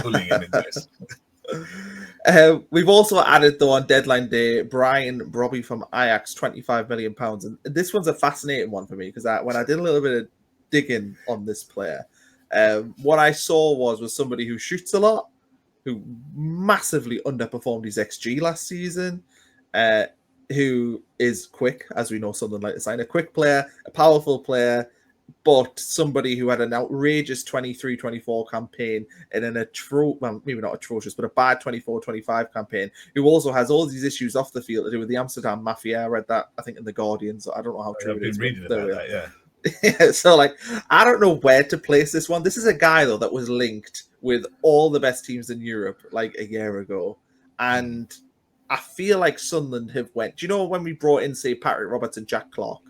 bullying him into this. We've also added, though, on deadline day, Brian Brobbey from Ajax, £25 million. And this one's a fascinating one for me because when I did a little bit of digging on this player, what I saw was somebody who shoots a lot, who massively underperformed his XG last season, who is quick, as we know Sunderland like to sign, a quick player, a powerful player, but somebody who had an outrageous 23-24 campaign and maybe not atrocious, but a bad 24-25 campaign, who also has all these issues off the field to do with the Amsterdam Mafia. I read that, I think, in The Guardian, so I don't know how true I've been reading about that, yeah. Yeah, so I don't know where to place this one. This is a guy though that was linked with all the best teams in Europe like a year ago, and I feel like Sunderland have went. Do you know when we brought in, say, Patrick Roberts and Jack Clark,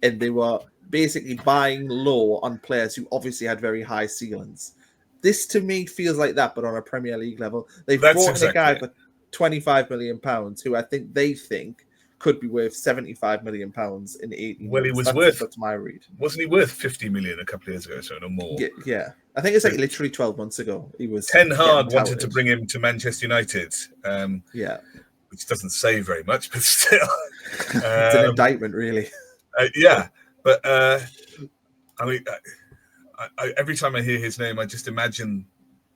and they were basically buying low on players who obviously had very high ceilings? This to me feels like that, but on a Premier League level. They've brought in a guy for £25 million who I think they think could be worth £75 million in 18 Well, months. That's my read. Wasn't he worth 50 million a couple of years ago, so no more? Yeah. I think it's like literally 12 months ago. He was Ten Hag wanted to bring him to Manchester United. Which doesn't say very much, but still. It's an indictment, really. But I mean, every time I hear his name, I just imagine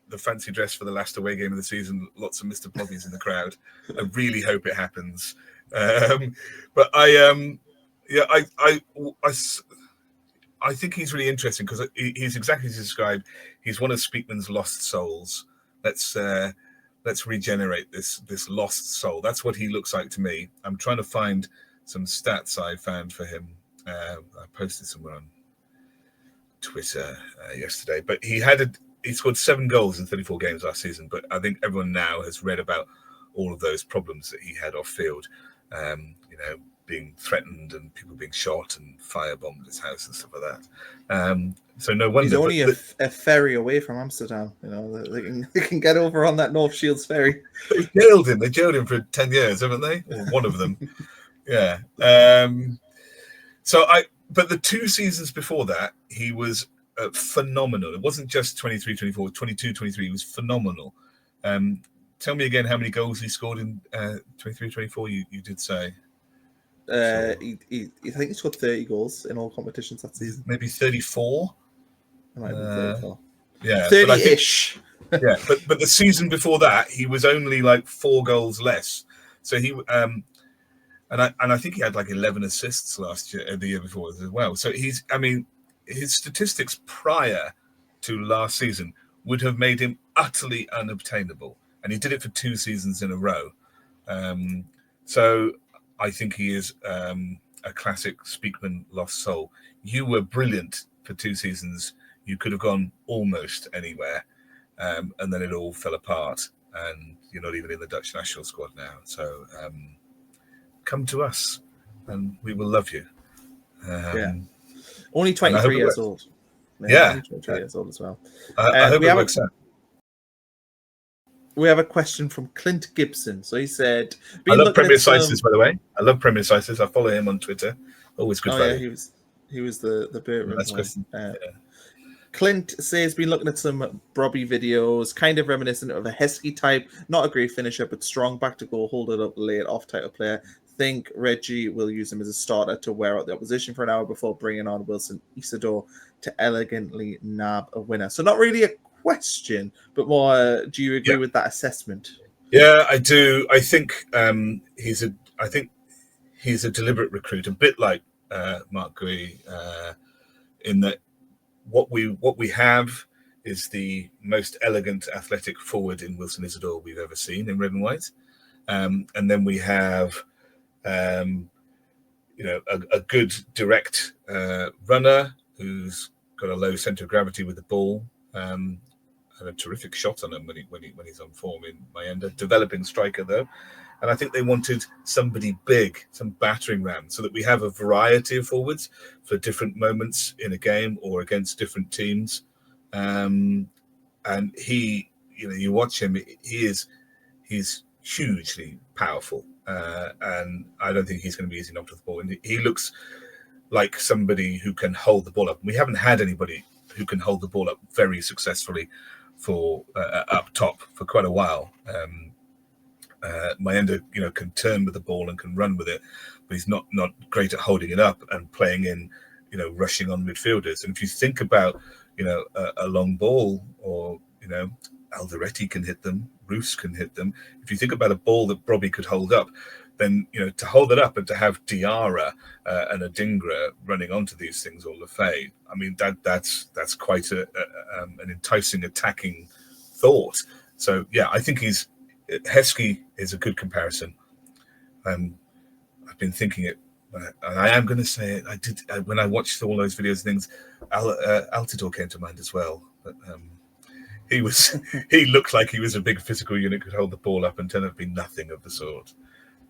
the fancy dress for the last away game of the season, lots of Mr. Blobbies in the crowd. I really hope it happens. But I think he's really interesting because he's exactly as described. He's one of Speakman's lost souls. Let's regenerate this lost soul. That's what he looks like to me. I'm trying to find some stats I found for him. I posted somewhere on Twitter yesterday, but he scored 7 goals in 34 games last season. But I think everyone now has read about all of those problems that he had off field. Being threatened and people being shot and firebombed his house and stuff like that. So no wonder. He's only a ferry away from Amsterdam. They can get over on that North Shields ferry. They jailed him for 10 years, haven't they? Or one of them. Yeah. But the 2 seasons before that, he was phenomenal. It wasn't just 23-24, 22-23. He was phenomenal. Tell me again how many goals he scored in 23-24. You did say. I think he scored 30 goals in all competitions that season. Maybe 34. It might have been 34. Yeah, 30-ish. But the season before that, he was only like 4 goals less. So he and I think he had like 11 assists last year, the year before as well. So his statistics prior to last season would have made him utterly unobtainable, and he did it for 2 seasons in a row. So I think he is a classic Speakman lost soul. You were brilliant for 2 seasons. You could have gone almost anywhere, and then it all fell apart, and you're not even in the Dutch national squad now. So come to us, and we will love you. Only 23 years old. Only 23 years old as well. I hope it works out. We have a question from Clint Gibson. So he said, I love Premier Sices, by the way. I love Premier Sices. I follow him on Twitter. Always good value. Yeah, he was the Bertrand. That's question. Clint says, been looking at some Brobbey videos, kind of reminiscent of a Heskey type, not a great finisher, but strong back to goal, hold it up late, off-title player. Think Reggie will use him as a starter to wear out the opposition for an hour before bringing on Wilson Isidore to elegantly nab a winner. So not really a question, but more, do you agree with that assessment? Yeah, I do. I think he's a deliberate recruit, a bit like Marc Guiu, in that what we have is the most elegant athletic forward in Wilson Isidore we've ever seen in red and white. And then we have a good direct runner who's got a low centre of gravity with the ball, and a terrific shot on him when he's on form in Mayenda. Developing striker though, and I think they wanted somebody big, some battering ram, so that we have a variety of forwards for different moments in a game or against different teams. And he, you watch him, he's hugely powerful, and I don't think he's going to be easy knocked off the ball. And he looks like somebody who can hold the ball up. We haven't had anybody who can hold the ball up very successfully for up top for quite a while. Mayenda, can turn with the ball and can run with it, but he's not great at holding it up and playing in, rushing on midfielders. And if you think about, a long ball, or Alderete can hit them, Roefs can hit them. If you think about a ball that Brobbey could hold up, then to hold it up and to have Diarra and Adingra running onto these things, or Le Fee, I mean that's quite an enticing attacking thought. So yeah, I think Heskey is a good comparison. I've been thinking it, and I am going to say it. I did when I watched all those videos and things. Altidore came to mind as well, but he looked like he was a big physical unit, could hold the ball up, and turned out to be nothing of the sort.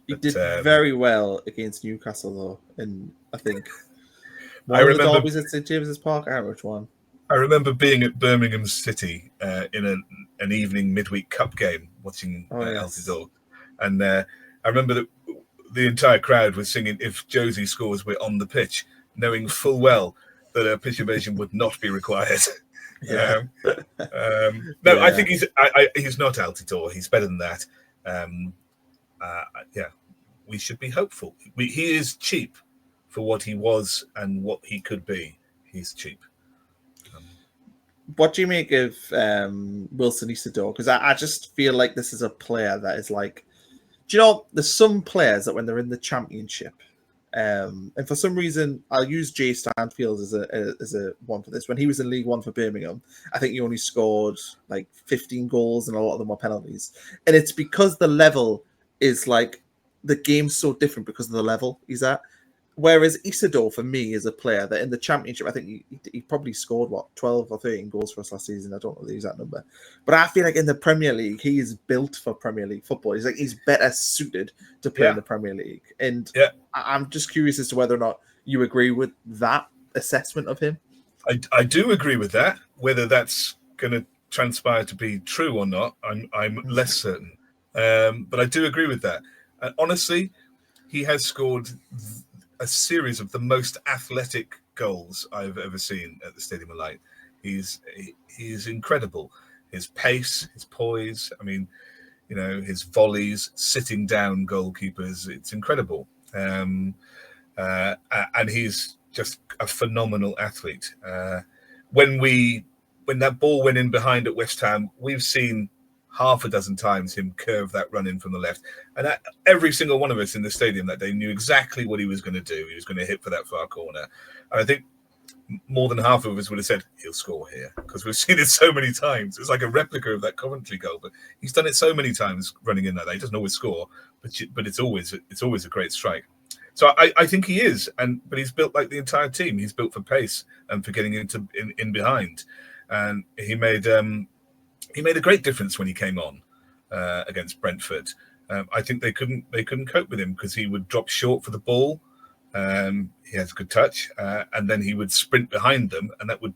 He did very well against Newcastle, though, and I think I remember the derbies at St James's Park. I don't know which one. I remember being at Birmingham City in an evening midweek cup game, watching Altidore, and I remember that the entire crowd was singing "If Josie scores, we're on the pitch," knowing full well that a pitch invasion would not be required. Yeah. I think he's not Altidore. He's better than that. We should be hopeful. He is cheap for what he was and what he could be. He's cheap. What do you make of Wilson Isidore? Because I just feel like this is a player that is like, there's some players that when they're in the Championship, and for some reason, I'll use Jay Stanfield as a one for this. When he was in League One for Birmingham, I think he only scored like 15 goals, and a lot of them were penalties. And it's because the level is like, the game's so different because of the level he's at. Whereas Isidore, for me, is a player that in the Championship, I think he probably scored, 12 or 13 goals for us last season. I don't know the exact number. But I feel like in the Premier League, he is built for Premier League football. He's better suited to play in the Premier League. And I'm just curious as to whether or not you agree with that assessment of him. I do agree with that. Whether that's going to transpire to be true or not, I'm less certain. But I do agree with that. Honestly, he has scored a series of the most athletic goals I've ever seen at the Stadium of Light. He's incredible. His pace, his poise. I mean, his volleys, sitting down goalkeepers. It's incredible. And he's just a phenomenal athlete. When that ball went in behind at West Ham, we've seen half a dozen times him curve that run in from the left, and every single one of us in the stadium that day knew exactly what he was going to do. He was going to hit for that far corner, and I think more than half of us would have said he'll score here, because we've seen it so many times. It's like a replica of that Coventry goal, but he's done it so many times running in like that. He doesn't always score, but it's always a great strike. So I think he is, but he's built like the entire team. He's built for pace and for getting in behind, and he made a great difference when he came on against Brentford. I think they couldn't cope with him because he would drop short for the ball. He has a good touch, and then he would sprint behind them, and that would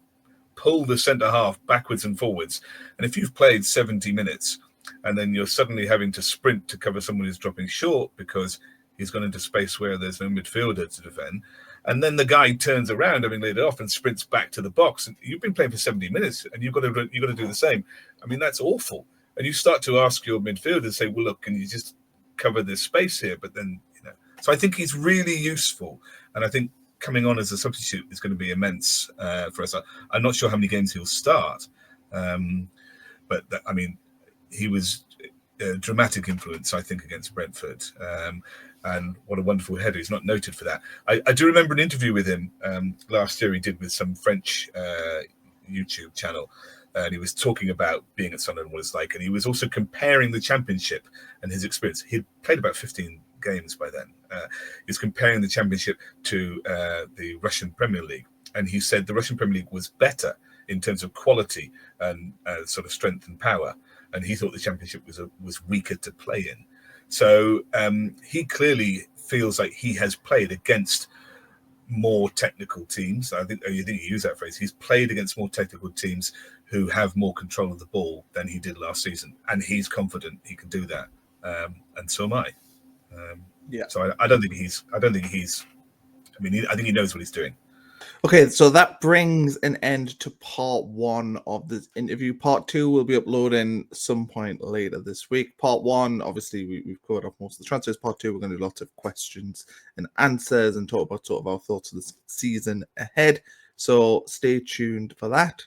pull the centre half backwards and forwards. And if you've played 70 minutes and then you're suddenly having to sprint to cover someone who's dropping short because he's gone into space where there's no midfielder to defend, and then the guy turns around having laid it off and sprints back to the box, and you've been playing for 70 minutes and you've got to do the same. I mean, that's awful. And you start to ask your midfielder, say, well, look, can you just cover this space here? But then, so I think he's really useful, and I think coming on as a substitute is going to be immense for us. I'm not sure how many games he'll start, but he was a dramatic influence, I think, against Brentford. And what a wonderful header. He's not noted for that. I do remember an interview with him last year he did with some French YouTube channel. And he was talking about being at Sunderland, what it's like. And he was also comparing the Championship and his experience. He'd played about 15 games by then. He's comparing the Championship to the Russian Premier League, and he said the Russian Premier League was better in terms of quality and sort of strength and power, and he thought the Championship was weaker to play in. So he clearly feels like he has played against more technical teams. I think you use that phrase. He's played against more technical teams who have more control of the ball than he did last season, and he's confident he can do that. And so am I. So I don't think he's. I think he knows what he's doing. Okay, so that brings an end to part 1 of this interview. Part 2 will be uploading some point later this week. Part 1, obviously, we've covered off most of the transfers. Part 2, we're going to do lots of questions and answers and talk about sort of our thoughts of the season ahead. So stay tuned for that.